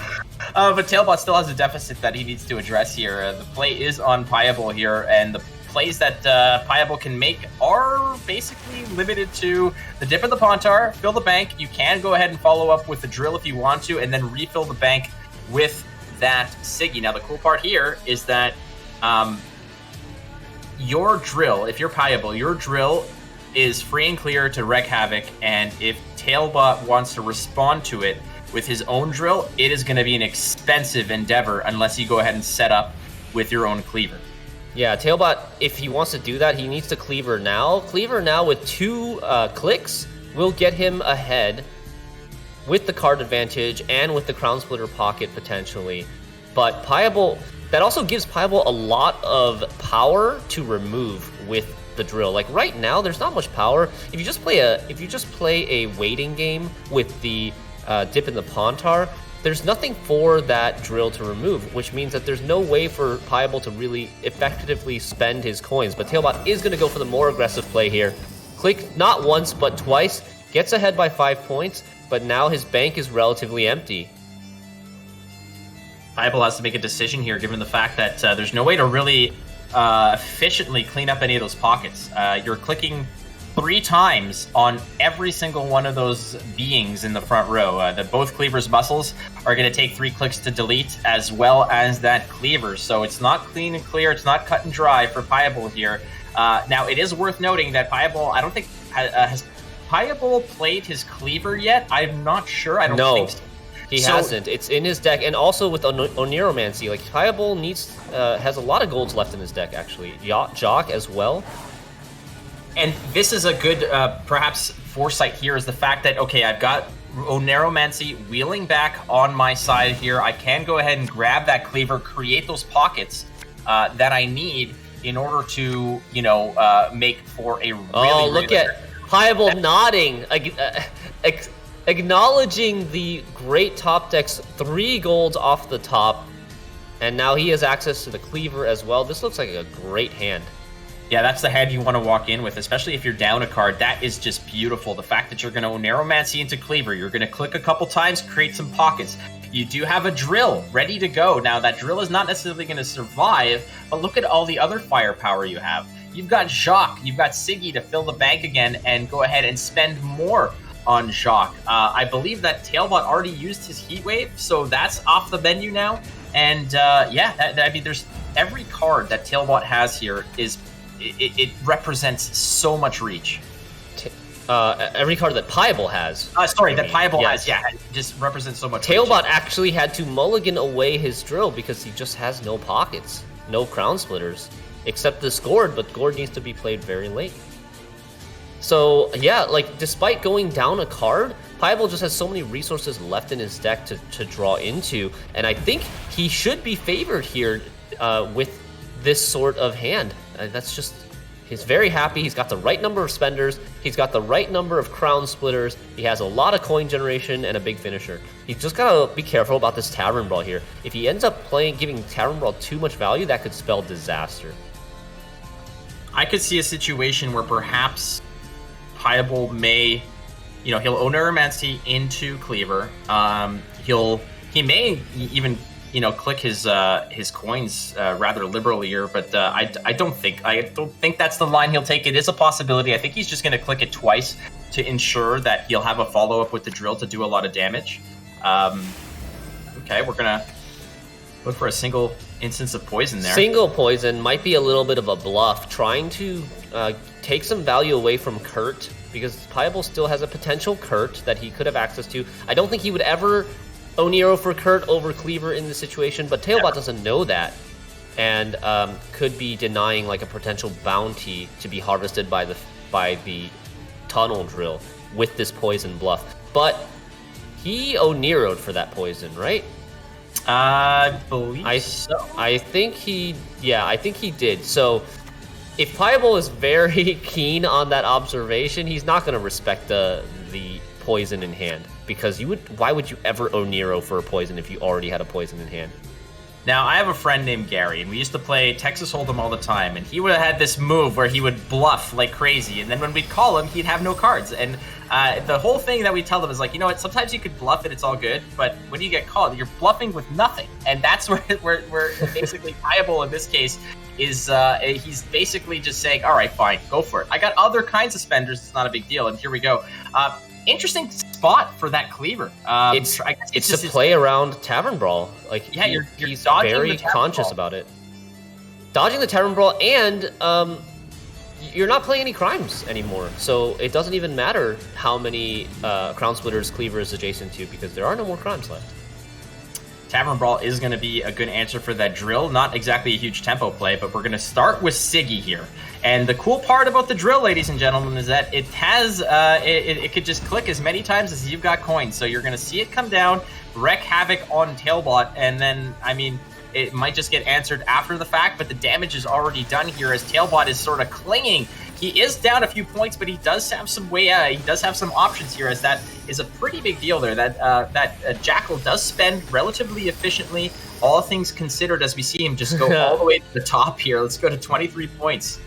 TailBot still has a deficit that he needs to address here. The play is on Pajabol here, and the plays that Pajabol can make are basically limited to the dip of the Pontar, fill the bank. You can go ahead and follow up with the drill if you want to, and then refill the bank with that Siggy. Now, the cool part here is that your drill, if you're Pajabol, your drill is free and clear to wreak havoc, and if TailBot wants to respond to it with his own drill, it is going to be an expensive endeavor unless you go ahead and set up with your own cleaver. Yeah, TailBot, if he wants to do that, he needs to cleaver now. Cleaver now with 2 clicks will get him ahead with the card advantage and with the Crown Splitter pocket potentially. But Pajabol, that also gives Pajabol a lot of power to remove with the drill. Like right now, there's not much power. If you just play a waiting game with the dip in the Pontar, there's nothing for that drill to remove, which means that there's no way for Pajabol to really effectively spend his coins. But TailBot is going to go for the more aggressive play here. Click not once, but twice. Gets ahead by 5 points, but now his bank is relatively empty. Pajabol has to make a decision here, given the fact that there's no way to really efficiently clean up any of those pockets. You're clicking 3 times on every single one of those beings in the front row. Both cleaver's muscles are going to take 3 clicks to delete, as well as that cleaver. So it's not clean and clear. It's not cut and dry for Pajabol here. Now, it is worth noting that Pajabol, I don't think, has Pajabol played his cleaver yet? I'm not sure. I don't think so. He hasn't. It's in his deck, and also with Oniromancy. Like, Pajabol has a lot of golds left in his deck, actually. Jock as well. And this is a good, perhaps, foresight here, is the fact that, okay, I've got Oniromancy wheeling back on my side here. I can go ahead and grab that cleaver, create those pockets that I need in order to, make for a really, look at Pajabol nodding, acknowledging the great top deck's 3 golds off the top, and now he has access to the cleaver as well. This looks like a great hand. Yeah, that's the hand you want to walk in with, especially if you're down a card. That is just beautiful. The fact that you're going to Oniromancy into Cleaver, you're going to click a couple times, create some pockets. You do have a drill ready to go. Now, that drill is not necessarily going to survive, but look at all the other firepower you have. You've got Jacques, you've got Siggy to fill the bank again and go ahead and spend more on Jacques. I believe that TailBot already used his Heat Wave, so that's off the menu now. And there's every card that TailBot has here is it represents so much reach. Every card that Pajabol has. That Pajabol has, it just represents so much TailBot reach. actually had to mulligan away his drill because he just has no pockets, no Crown Splitters, except this Gourd, but Gourd needs to be played very late. So, yeah, despite going down a card, Pajabol just has so many resources left in his deck to draw into, and I think he should be favored here with this sort of hand. He's very happy. He's got the right number of spenders. He's got the right number of Crown Splitters. He has a lot of coin generation and a big finisher. He's just got to be careful about this Tavern Brawl here. If he ends up giving Tavern Brawl too much value, that could spell disaster. I could see a situation where perhaps Pajabol may, he'll Oniromancy into Cleaver. He may even click his coins rather liberally here, but I don't think that's the line he'll take. It is a possibility. I think he's just going to click it twice to ensure that he'll have a follow up with the drill to do a lot of damage. Okay, we're gonna look for a single instance of poison there. Single poison might be a little bit of a bluff, trying to take some value away from Kurt, because Pajabol still has a potential Kurt that he could have access to. I don't think he would ever Oniro for Kurt over Cleaver in this situation, but TailBot doesn't know that, and could be denying like a potential bounty to be harvested by the tunnel drill with this poison bluff. But he Oniro'd for that poison, right? I believe so. I think he did. So if Pajabol is very keen on that observation, he's not going to respect the poison in hand, because why would you ever Oniro for a poison if you already had a poison in hand? Now, I have a friend named Gary, and we used to play Texas Hold'em all the time, and he would have had this move where he would bluff like crazy, and then when we'd call him, he'd have no cards. And the whole thing that we tell them is like, you know what, sometimes you could bluff it, it's all good, but when you get called, you're bluffing with nothing. And that's where basically Pajabol in this case is, he's basically just saying, all right, fine, go for it. I got other kinds of spenders, it's not a big deal, and here we go. Interesting spot for that Cleaver. It's to play around Tavern Brawl. Like, yeah, you're he's dodging very the Tavern conscious Brawl. about it. Dodging the Tavern Brawl, and you're not playing any crimes anymore, so it doesn't even matter how many Crown Splitters Cleaver is adjacent to, because there are no more crimes left. Tavern Brawl is going to be a good answer for that drill. Not exactly a huge tempo play, but we're going to start with Siggy here. And the cool part about the drill, ladies and gentlemen, is that it has it could just click as many times as you've got coins. So you're going to see it come down, wreak havoc on TailBot, and then, I mean, it might just get answered after the fact, but the damage is already done here as TailBot is sort of clinging. He is down a few points, but he does have some he does have some options here, as that is a pretty big deal there. That Jackal does spend relatively efficiently, all things considered, as we see him just go all the way to the top here. Let's go to 23 points.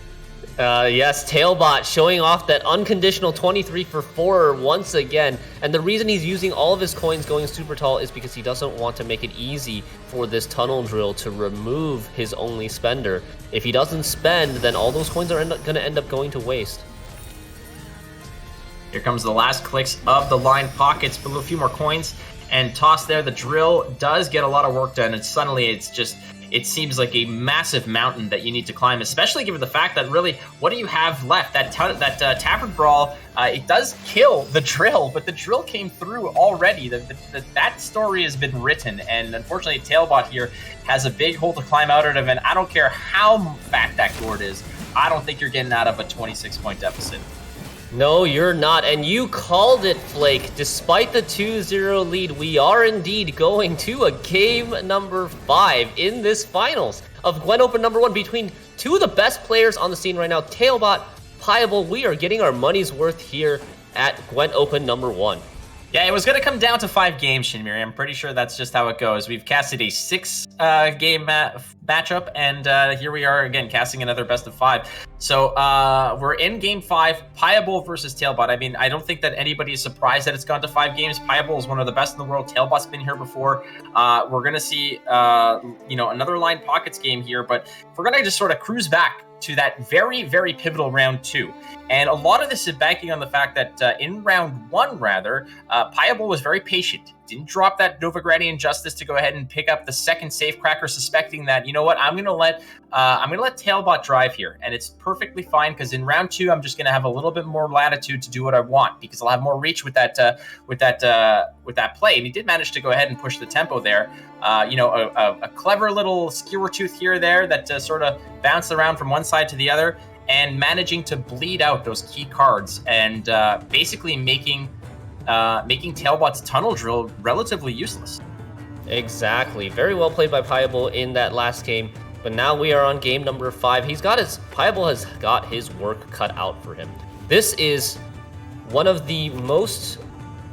Yes, TailBot showing off that unconditional 23 for 4 once again. And the reason he's using all of his coins going super tall is because he doesn't want to make it easy for this tunnel drill to remove his only spender. If he doesn't spend, then all those coins are going to end up going to waste. Here comes the last clicks of the line pockets, but a few more coins and toss there. The drill does get a lot of work done, and suddenly it seems like a massive mountain that you need to climb, especially given the fact that really, what do you have left? That Tavern Brawl, it does kill the drill, but the drill came through already. That story has been written, and unfortunately, TailBot here has a big hole to climb out of, and I don't care how fat that gourd is, I don't think you're getting out of a 26-point deficit. No, you're not, and you called it, Flake. Despite the 2-0 lead, we are indeed going to a game number 5 in this finals of Gwent Open number 1 between two of the best players on the scene right now, TailBot, Pajabol. We are getting our money's worth here at Gwent Open number 1. Yeah, it was going to come down to 5 games, Shinmiri. I'm pretty sure that's just how it goes. We've casted a 6-game matchup, and here we are again casting another best of 5. So we're in game 5, Pajabol versus TailBot. I mean, I don't think that anybody is surprised that it's gone to 5 games. Pajabol is one of the best in the world. TailBot's been here before. We're going to see, another line pockets game here, but we're going to just sort of cruise back to that very, very pivotal round 2. And a lot of this is banking on the fact that in round 1, Pajabol was very patient. Didn't drop that Novigradian Justice to go ahead and pick up the second safecracker, suspecting that, you know what, I'm gonna let TailBot drive here, and it's perfectly fine, because in round 2 I'm just gonna have a little bit more latitude to do what I want, because I'll have more reach with that play. And he did manage to go ahead and push the tempo there. A clever little skewer tooth here or there that sort of bounced around from one side to the other, and managing to bleed out those key cards, and basically making TailBot's tunnel drill relatively useless. Exactly. Very well played by Pajabol in that last game. But now we are on game number 5. Pajabol has got his work cut out for him. This is one of the most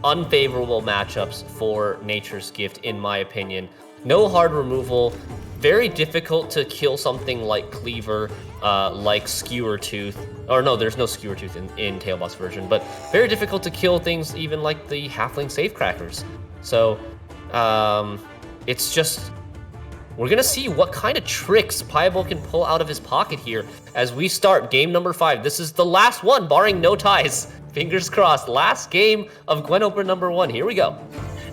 unfavorable matchups for Nature's Gift, in my opinion. No hard removal. Very difficult to kill something like Cleaver, like Skewer Tooth. Or no, there's no Skewer Tooth in TailBot's version, but very difficult to kill things even like the Halfling Safecrackers. So, it's just, we're gonna see what kind of tricks Pajabol can pull out of his pocket here as we start game number 5. This is the last one, barring no ties. Fingers crossed, last game of Gwent Open number 1. Here we go.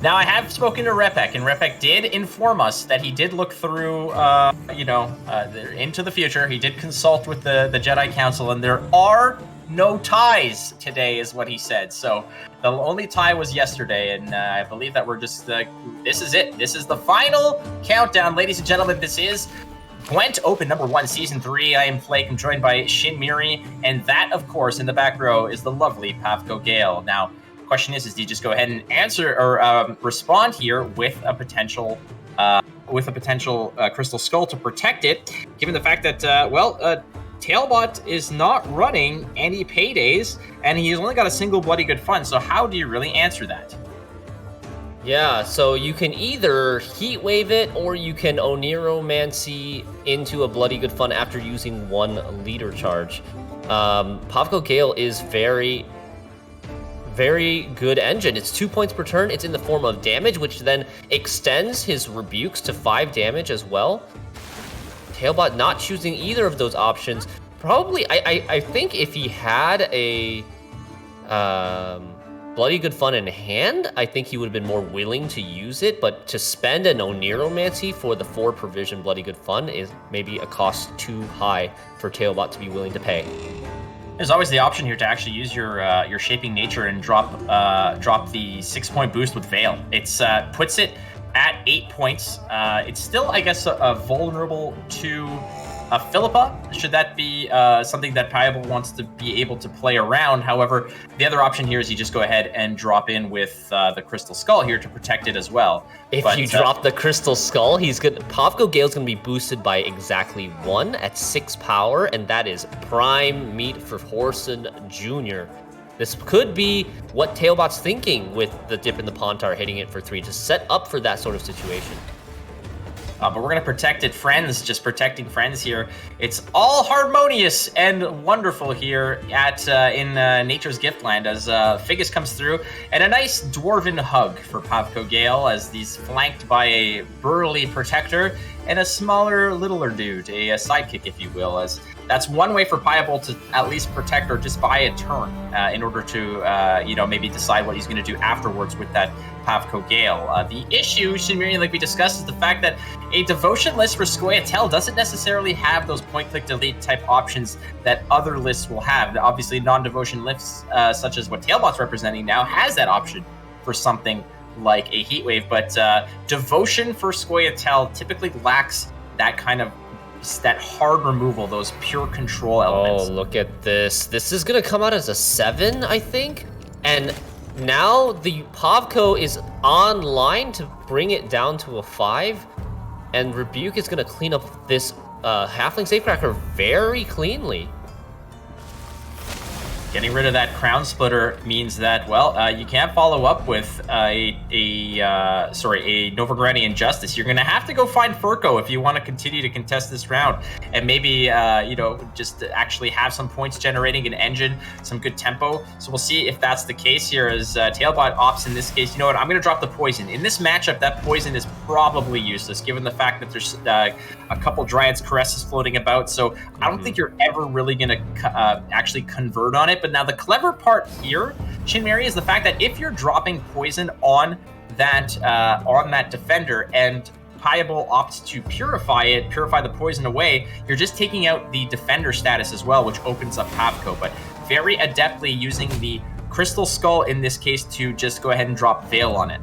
Now, I have spoken to Repek, and Repek did inform us that he did look through, into the future. He did consult with the Jedi Council, and there are no ties today, is what he said. So the only tie was yesterday, and I believe that we're just, this is it. This is the final countdown, ladies and gentlemen. This is Gwent Open number 1, Season 3. I am Flake. I'm joined by Shin Miri, and that, of course, in the back row is the lovely Pavko Gale. Now, the question is do you just go ahead and answer or respond here with a potential Crystal Skull to protect it, given the fact that, TailBot is not running any paydays, and he's only got a single Bloody Good Fun, so how do you really answer that? Yeah, so you can either Heat Wave it, or you can Oniromancy into a Bloody Good Fun after using 1 leader charge. Pavko Gale is very good engine. It's 2 points per turn. It's in the form of damage, which then extends his rebukes to 5 damage as well. TailBot not choosing either of those options. Probably, I think if he had a Bloody Good Fun in hand, I think he would have been more willing to use it, but to spend an Oniromancy for the 4 provision Bloody Good Fun is maybe a cost too high for TailBot to be willing to pay. There's always the option here to actually use your Shaping Nature and drop the 6-point boost with Veil. It's puts it at 8 points. It's still, I guess, vulnerable to Philippa. Should that be something that Pajabol wants to be able to play around? However, the other option here is you just go ahead and drop in with the Crystal Skull here to protect it as well. If you drop the Crystal Skull, Pavko Gale's gonna be boosted by exactly 1 at 6 power, and that is prime meat for Horson Jr. This could be what TailBot's thinking with the dip in the Pontar hitting it for 3 to set up for that sort of situation. But we're going to protect it, friends, just protecting friends here. It's all harmonious and wonderful here in Nature's Giftland as Figus comes through, and a nice dwarven hug for Pavko Gale as he's flanked by a burly protector and a smaller, littler dude, a sidekick, if you will, as that's one way for Pajabol to at least protect or just buy a turn in order to, maybe decide what he's going to do afterwards with that Pavko Gale. The issue, Shinmiri, like we discussed, is the fact that a devotion list for Scoia'tael doesn't necessarily have those point-click delete type options that other lists will have. Obviously, non-devotion lists, such as what TailBot's representing now, has that option for something like a Heatwave, but devotion for Scoia'tael typically lacks that kind of that hard removal, those pure control elements. Oh, look at this. This is going to come out as a 7, I think. And now the Pavko is online to bring it down to a 5. And Rebuke is going to clean up this Halfling Safecracker very cleanly. Getting rid of that Crown Splitter means that, you can't follow up with a Novigradian Justice. You're going to have to go find Furko if you want to continue to contest this round, and maybe, just actually have some points generating an engine, some good tempo. So we'll see if that's the case here as TailBot opts in this case. You know what? I'm going to drop the Poison. In this matchup, that Poison is probably useless, given the fact that there's a couple Dryad's Caresses floating about. So I don't think you're ever really going to actually convert on it. But now the clever part here, Shinmiri, is the fact that if you're dropping Poison on that defender and Pajabol opts to purify the poison away, you're just taking out the defender status as well, which opens up Pavko. But very adeptly using the Crystal Skull in this case to just go ahead and drop Veil on it.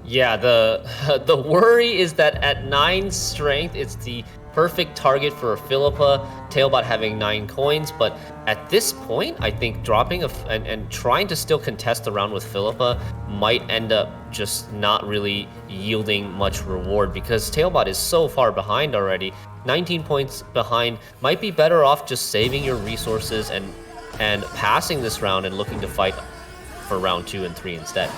Yeah, the worry is that at 9 strength, it's the perfect target for a Philippa, TailBot having 9 coins, but at this point, I think dropping and trying to still contest the round with Philippa might end up just not really yielding much reward because TailBot is so far behind already. 19 points behind, might be better off just saving your resources and passing this round and looking to fight for round 2 and 3 instead.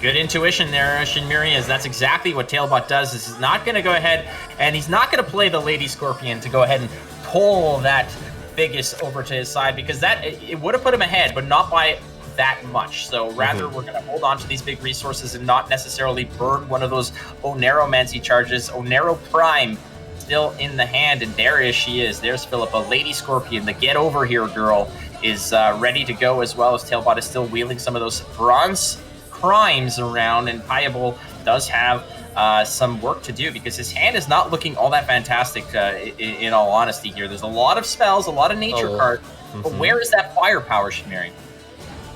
Good intuition there, Shinmiri, as that's exactly what TailBot does. Is he's not going to go ahead, and he's not going to play the Lady Scorpion to go ahead and pull that Figus over to his side, because it would have put him ahead, but not by that much. So rather, we're going to hold on to these big resources and not necessarily burn one of those Oneromancy charges. Onero Prime still in the hand, and there she is. There's Philippa. Lady Scorpion, the get over here girl, is ready to go, as well as TailBot is still wielding some of those bronze primes around, and Pajabol does have some work to do because his hand is not looking all that fantastic, in all honesty here. There's a lot of spells, a lot of nature cards, but where is that firepower, Shinmiri?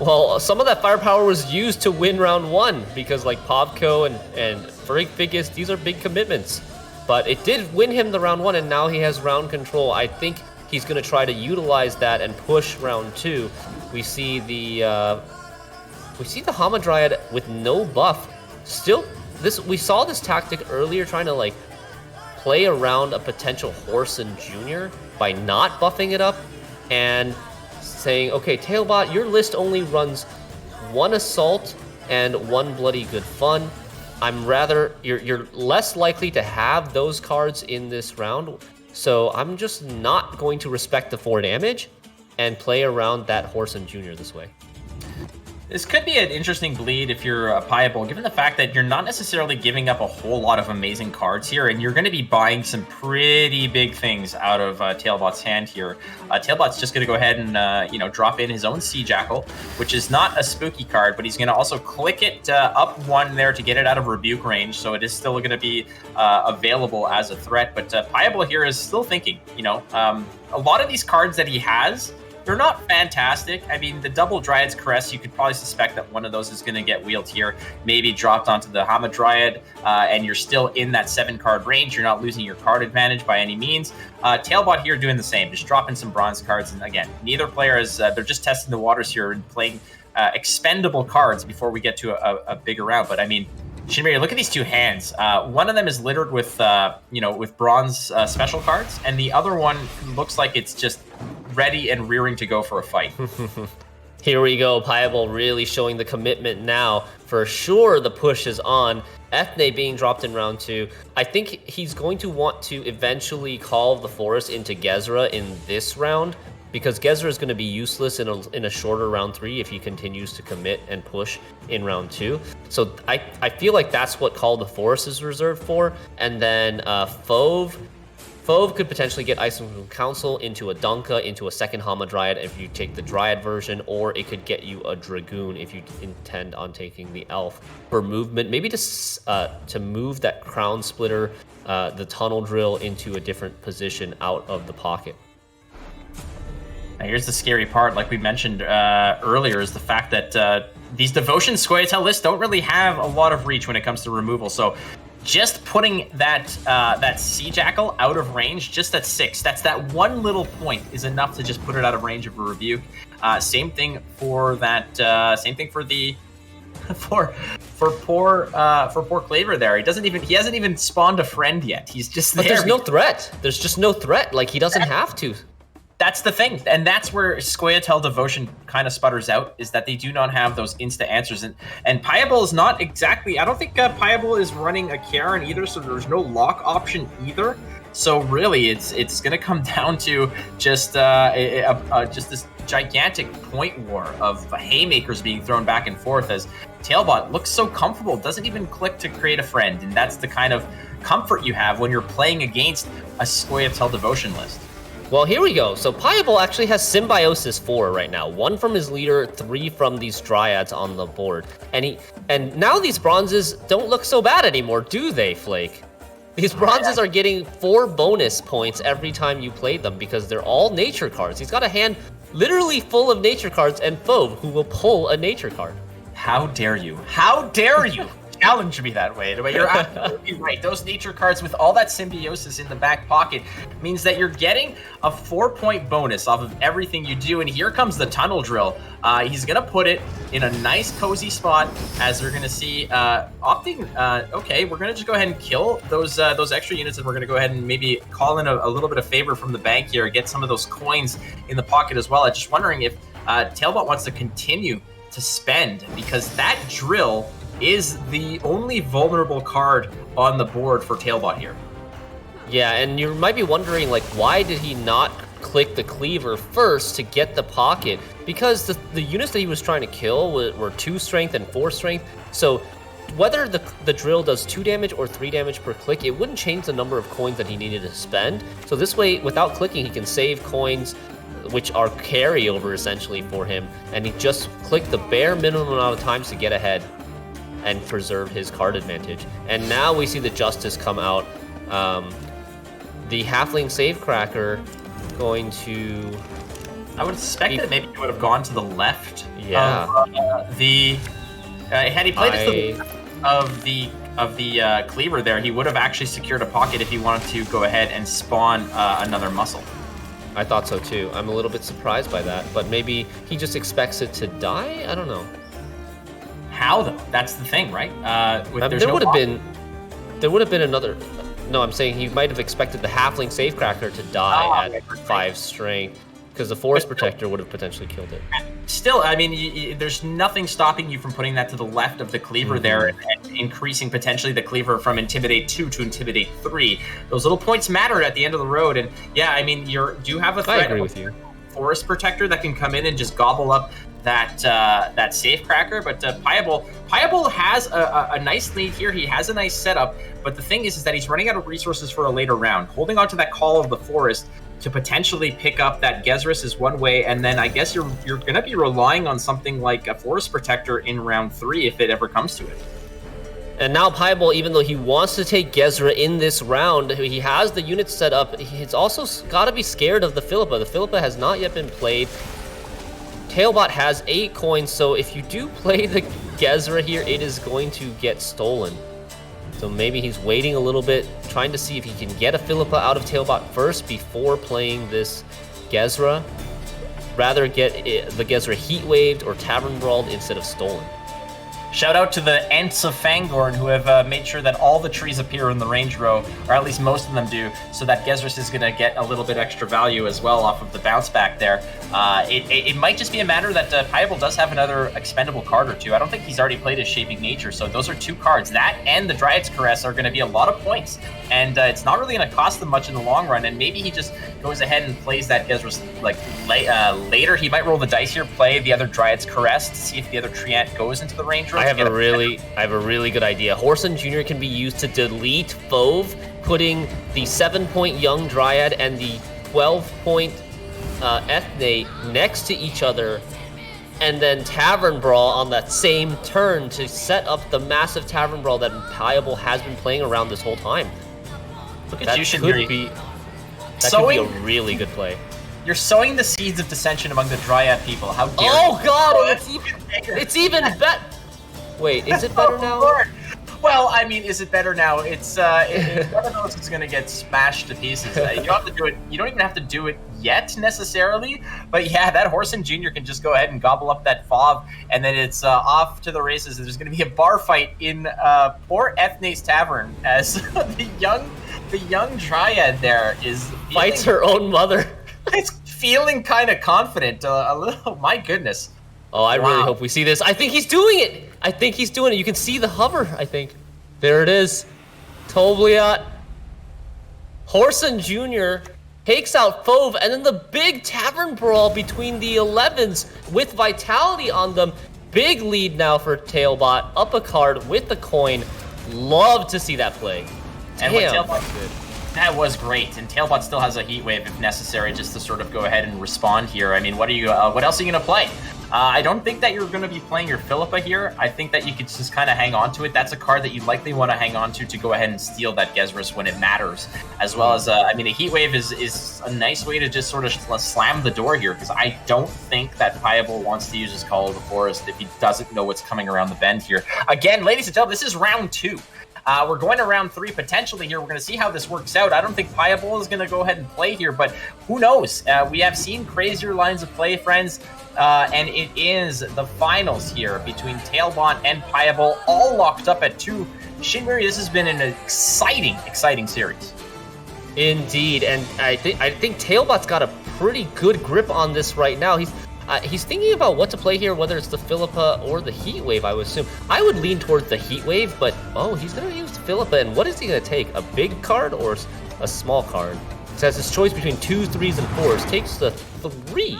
Well, some of that firepower was used to win round 1 because like Povko and Figus, these are big commitments. But it did win him the round 1, and now he has round control. I think he's going to try to utilize that and push round 2. We see the Hamadryad with no buff. Still, we saw this tactic earlier, trying to like play around a potential Horson Jr. by not buffing it up and saying, okay, TailBot, your list only runs 1 Assault and 1 Bloody Good Fun. You're less likely to have those cards in this round, so I'm just not going to respect the 4 damage and play around that Horson Jr. this way. This could be an interesting bleed if you're a Pajabol, given the fact that you're not necessarily giving up a whole lot of amazing cards here, and you're going to be buying some pretty big things out of TailBot's hand here. TailBot's just going to go ahead and drop in his own Sea Jackal, which is not a spooky card, but he's going to also click it up 1 there to get it out of rebuke range, so it is still going to be available as a threat. But Pajabol here is still thinking, a lot of these cards that he has, they're not fantastic. I mean, the double Dryad's Caress, you could probably suspect that one of those is going to get wheeled here, maybe dropped onto the Hamadryad, and you're still in that 7-card range. You're not losing your card advantage by any means. TailBot here doing the same, just dropping some bronze cards. And again, neither player is, they're just testing the waters here and playing expendable cards before we get to a bigger round. But I mean, Shinmiri, look at these 2 hands. One of them is littered with, with bronze special cards, and the other one looks like it's just ready and rearing to go for a fight. Here we go, Pajabol really showing the commitment now. For sure, the push is on. Ethne being dropped in round 2. I think he's going to want to eventually Call of the Forest into Gezra in this round, because Gezra is going to be useless in a shorter round 3 if he continues to commit and push in round 2. So I feel like that's what Call of the Forest is reserved for. And then Fove could potentially get Ice from Council into a Dunka, into a second Hamadryad if you take the Dryad version, or it could get you a Dragoon if you intend on taking the Elf. For movement, maybe to move that Crown Splitter, the Tunnel Drill into a different position out of the pocket. Now here's the scary part, like we mentioned earlier, is the fact that these Devotion Scoia'tael lists don't really have a lot of reach when it comes to removal. So just putting that Sea Jackal out of range, just at 6, that's that 1 little point is enough to just put it out of range of a rebuke. Same thing for that. Same thing for the for poor Claver there. He hasn't even spawned a friend yet. He's just there. But there's no threat. There's just no threat. Like, he doesn't have to. That's the thing, and that's where Scoia'tael Devotion kind of sputters out, is that they do not have those insta answers. And Pajabol is not exactly, I don't think Pajabol is running a Karen either, so there's no lock option either. So really, it's going to come down to just just this gigantic point war of haymakers being thrown back and forth, as TailBot looks so comfortable, doesn't even click to create a friend, and that's the kind of comfort you have when you're playing against a Scoia'tael Devotion list. Well, here we go. So Pajabol actually has Symbiosis 4 right now. 1 from his leader, 3 from these Dryads on the board. And now these bronzes don't look so bad anymore, do they, Flake? These bronzes are getting 4 bonus points every time you play them because they're all nature cards. He's got a hand literally full of nature cards, and Fove, who will pull a nature card. How dare you? How dare you challenge me that way? But you're absolutely right. Those nature cards with all that symbiosis in the back pocket means that you're getting a 4-point bonus off of everything you do. And here comes the Tunnel Drill. He's going to put it in a nice cozy spot, as we're going to see opting. Okay, we're going to just go ahead and kill those extra units, and we're going to go ahead and maybe call in a little bit of favor from the bank here, get some of those coins in the pocket as well. I'm just wondering if TailBot wants to continue to spend, because that drill is the only vulnerable card on the board for TailBot here. Yeah, and you might be wondering, like, why did he not click the Cleaver first to get the pocket? Because the units that he was trying to kill were 2 strength and 4 strength. So whether the drill does 2 damage or 3 damage per click, it wouldn't change the number of coins that he needed to spend. So this way, without clicking, he can save coins, which are carryover essentially for him, and he just clicked the bare minimum amount of times to get ahead. and preserve his card advantage. And now we see the Justice come out. The Halfling Savecracker going to... I would suspect that maybe he would have gone to the left. Yeah. Had he played to the left of the cleaver there, he would have actually secured a pocket if he wanted to go ahead and spawn another muscle. I thought so too. I'm a little bit surprised by that, but maybe he just expects it to die? I don't know. How though? That's the thing, right? There would have been another... No, I'm saying he might have expected the Halfling Safecracker to die at 5 strength, because the Forest Protector would have potentially killed it. Still, I mean, there's nothing stopping you from putting that to the left of the cleaver there and increasing potentially the cleaver from Intimidate 2 to Intimidate 3. Those little points matter at the end of the road, and yeah, I mean, do you have a threat? I agree with you. Forest Protector that can come in and just gobble up that Safecracker, but Pajabol has a nice lead here. He has a nice setup, but the thing is that he's running out of resources for a later round. Holding on to that Call of the Forest to potentially pick up that Gezrus is one way, and then I guess you're going to be relying on something like a Forest Protector in round 3 if it ever comes to it. And now Pajabol, even though he wants to take Gezra in this round, he has the units set up. He's also got to be scared of the Philippa. The Philippa has not yet been played. TailBot has 8 coins, so if you do play the Gezra here, it is going to get stolen. So maybe he's waiting a little bit, trying to see if he can get a Philippa out of TailBot first before playing this Gezra. Rather get the Gezra heat waved or tavern brawled instead of stolen. Shout out to the Ents of Fangorn who have made sure that all the trees appear in the range row, or at least most of them do, so that Gezrus is going to get a little bit extra value as well off of the bounce back there. It might just be a matter that Pajabol does have another expendable card or two. I don't think he's already played his Shaping Nature, so those are 2 cards. That and the Dryad's Caress are going to be a lot of points, and it's not really going to cost them much in the long run, and maybe he just goes ahead and plays that Gezrus like later. He might roll the dice here, play the other Dryad's Caress to see if the other Treant goes into the range row. I have a really good idea. Horson Jr. can be used to delete Fove, putting the 7-point Young Dryad and the 12-point Ethne next to each other, and then Tavern Brawl on that same turn to set up the massive Tavern Brawl that Pajabol has been playing around this whole time. Look at that you, could be a really good play. You're sowing the seeds of dissension among the Dryad people. How dare you? Oh god, it's even better. Wait, is it better now? Lord. Well, I mean, is it better now? It's one of those that's gonna get smashed to pieces. You don't have to do it. You don't even have to do it yet necessarily. But yeah, that Horson Jr. can just go ahead and gobble up that FOV, and then it's off to the races. There's gonna be a bar fight in poor Ethne's Tavern as the young Dryad there is fights her own mother. It's feeling kind of confident, a little. My goodness. Oh, I really hope we see this. I think he's doing it. You can see the hover, I think. There it is. Tobliat. Horson Jr. takes out Fove, and then the big Tavern Brawl between the 11s with Vitality on them. Big lead now for TailBot. Up a card with the coin. Love to see that play. And what TailBot did. That was great, and TailBot still has a Heat Wave if necessary, just to sort of go ahead and respond here. I mean, what else are you gonna play? I don't think that you're gonna be playing your Philippa here. I think that you could just kind of hang on to it. That's a card that you likely want to hang on to go ahead and steal that Gezrus when it matters. As well as, I mean, a Heat Wave is a nice way to just sort of slam the door here, because I don't think that Pajabol wants to use his Call of the Forest if he doesn't know what's coming around the bend here. Again, ladies and gentlemen, this is round 2. We're going to round 3 potentially here. We're going to see how this works out. I don't think Pajabol is going to go ahead and play here, but who knows? We have seen crazier lines of play, friends, and it is the finals here between TailBot and Pajabol, all locked up at 2. Shinmiri, this has been an exciting series. Indeed, and I think TailBot's got a pretty good grip on this right now. He's thinking about what to play here, whether it's the Philippa or the Heat Wave, I would assume. I would lean towards the Heat Wave, but he's going to use Philippa, and what is he going to take? A big card or a small card? He has his choice between 2s, 3s, and 4s. Takes the 3.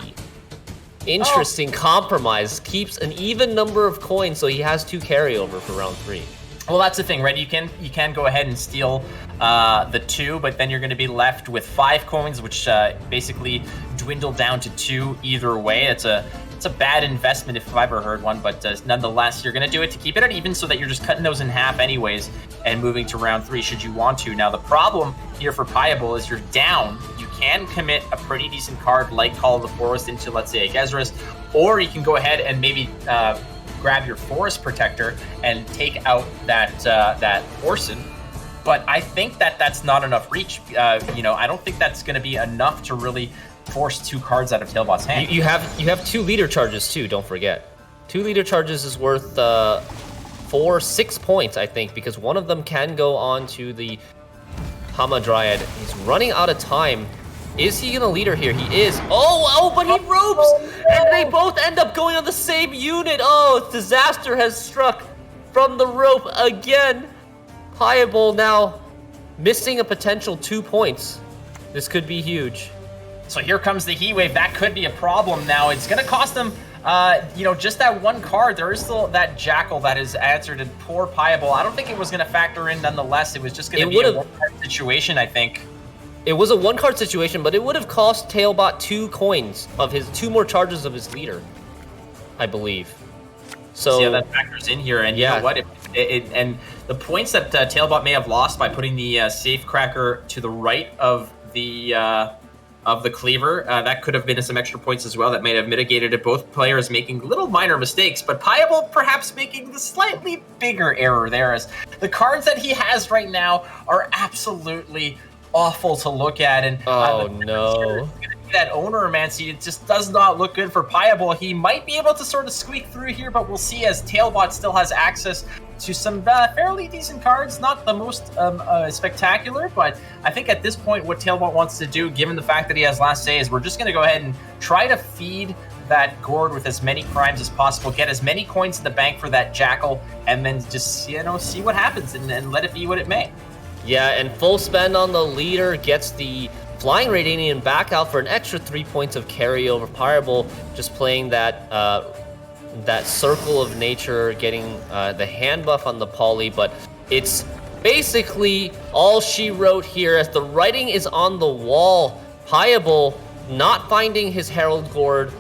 Interesting compromise. Keeps an even number of coins, so he has 2 carryover for round 3. Well, that's the thing, right? You can go ahead and steal the 2, but then you're going to be left with 5 coins, which basically dwindle down to 2 either way. It's it's a bad investment if I've ever heard one, but nonetheless, you're going to do it to keep it at even so that you're just cutting those in half anyways and moving to round 3 should you want to. Now, the problem here for Pajabol is you're down. You can commit a pretty decent card like Call of the Forest into, let's say, a Gezras, or you can go ahead and maybe grab your Forest Protector and take out that Orson. But I think that that's not enough reach. You know, I don't think that's going to be enough to really force 2 cards out of TailBot's hand. You have 2 leader charges too. Don't forget, 2 leader charges is worth 6 points, I think, because one of them can go on to the Hamadryad. He's running out of time. Is he gonna leader here? He is. Oh, but he ropes, and they both end up going on the same unit. Oh, disaster has struck from the rope again. Pajabol now missing a potential 2 points. This could be huge. So here comes the Heat Wave. That could be a problem now. It's going to cost them, you know, just that 1 card. There is still that Jackal that is answered, and poor Pajabol. I don't think it was going to factor in nonetheless. It was just going to be a 1-card situation, I think. It was a 1-card situation, but it would have cost TailBot 2 coins of his 2 more charges of his leader, I believe. So yeah, that factors in here, and yeah. You know what? And the points that TailBot may have lost by putting the safe cracker to the right of the cleaver, that could have been some extra points as well that may have mitigated it. Both players making little minor mistakes, but Pajabol perhaps making the slightly bigger error there, as the cards that he has right now are absolutely awful to look at. And oh no. That Owner-Mancy, it just does not look good for Pajabol. He might be able to sort of squeak through here, but we'll see, as TailBot still has access to some fairly decent cards. Not the most spectacular, but I think at this point what TailBot wants to do, given the fact that he has last say, is we're just going to go ahead and try to feed that gourd with as many crimes as possible, get as many coins in the bank for that Jackal, and then just, you know, see what happens and let it be what it may. Yeah, and full spend on the leader gets the Flying Radianian back out for an extra 3 points of carryover. Pajabol just playing that that Circle of Nature, getting the hand buff on the poly, but it's basically all she wrote here, as the writing is on the wall. Pajabol not finding his Herald Gourd,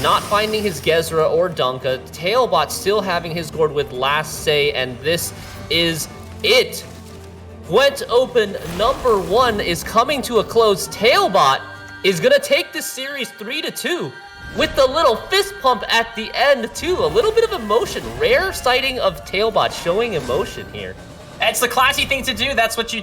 not finding his Gezra or Dunka. TailBot still having his Gourd with last say, and this is it. Gwent Open number 1 is coming to a close. TailBot is gonna take this series 3-2 with the little fist pump at the end too. A little bit of emotion. Rare sighting of TailBot showing emotion here. That's the classy thing to do. That's what you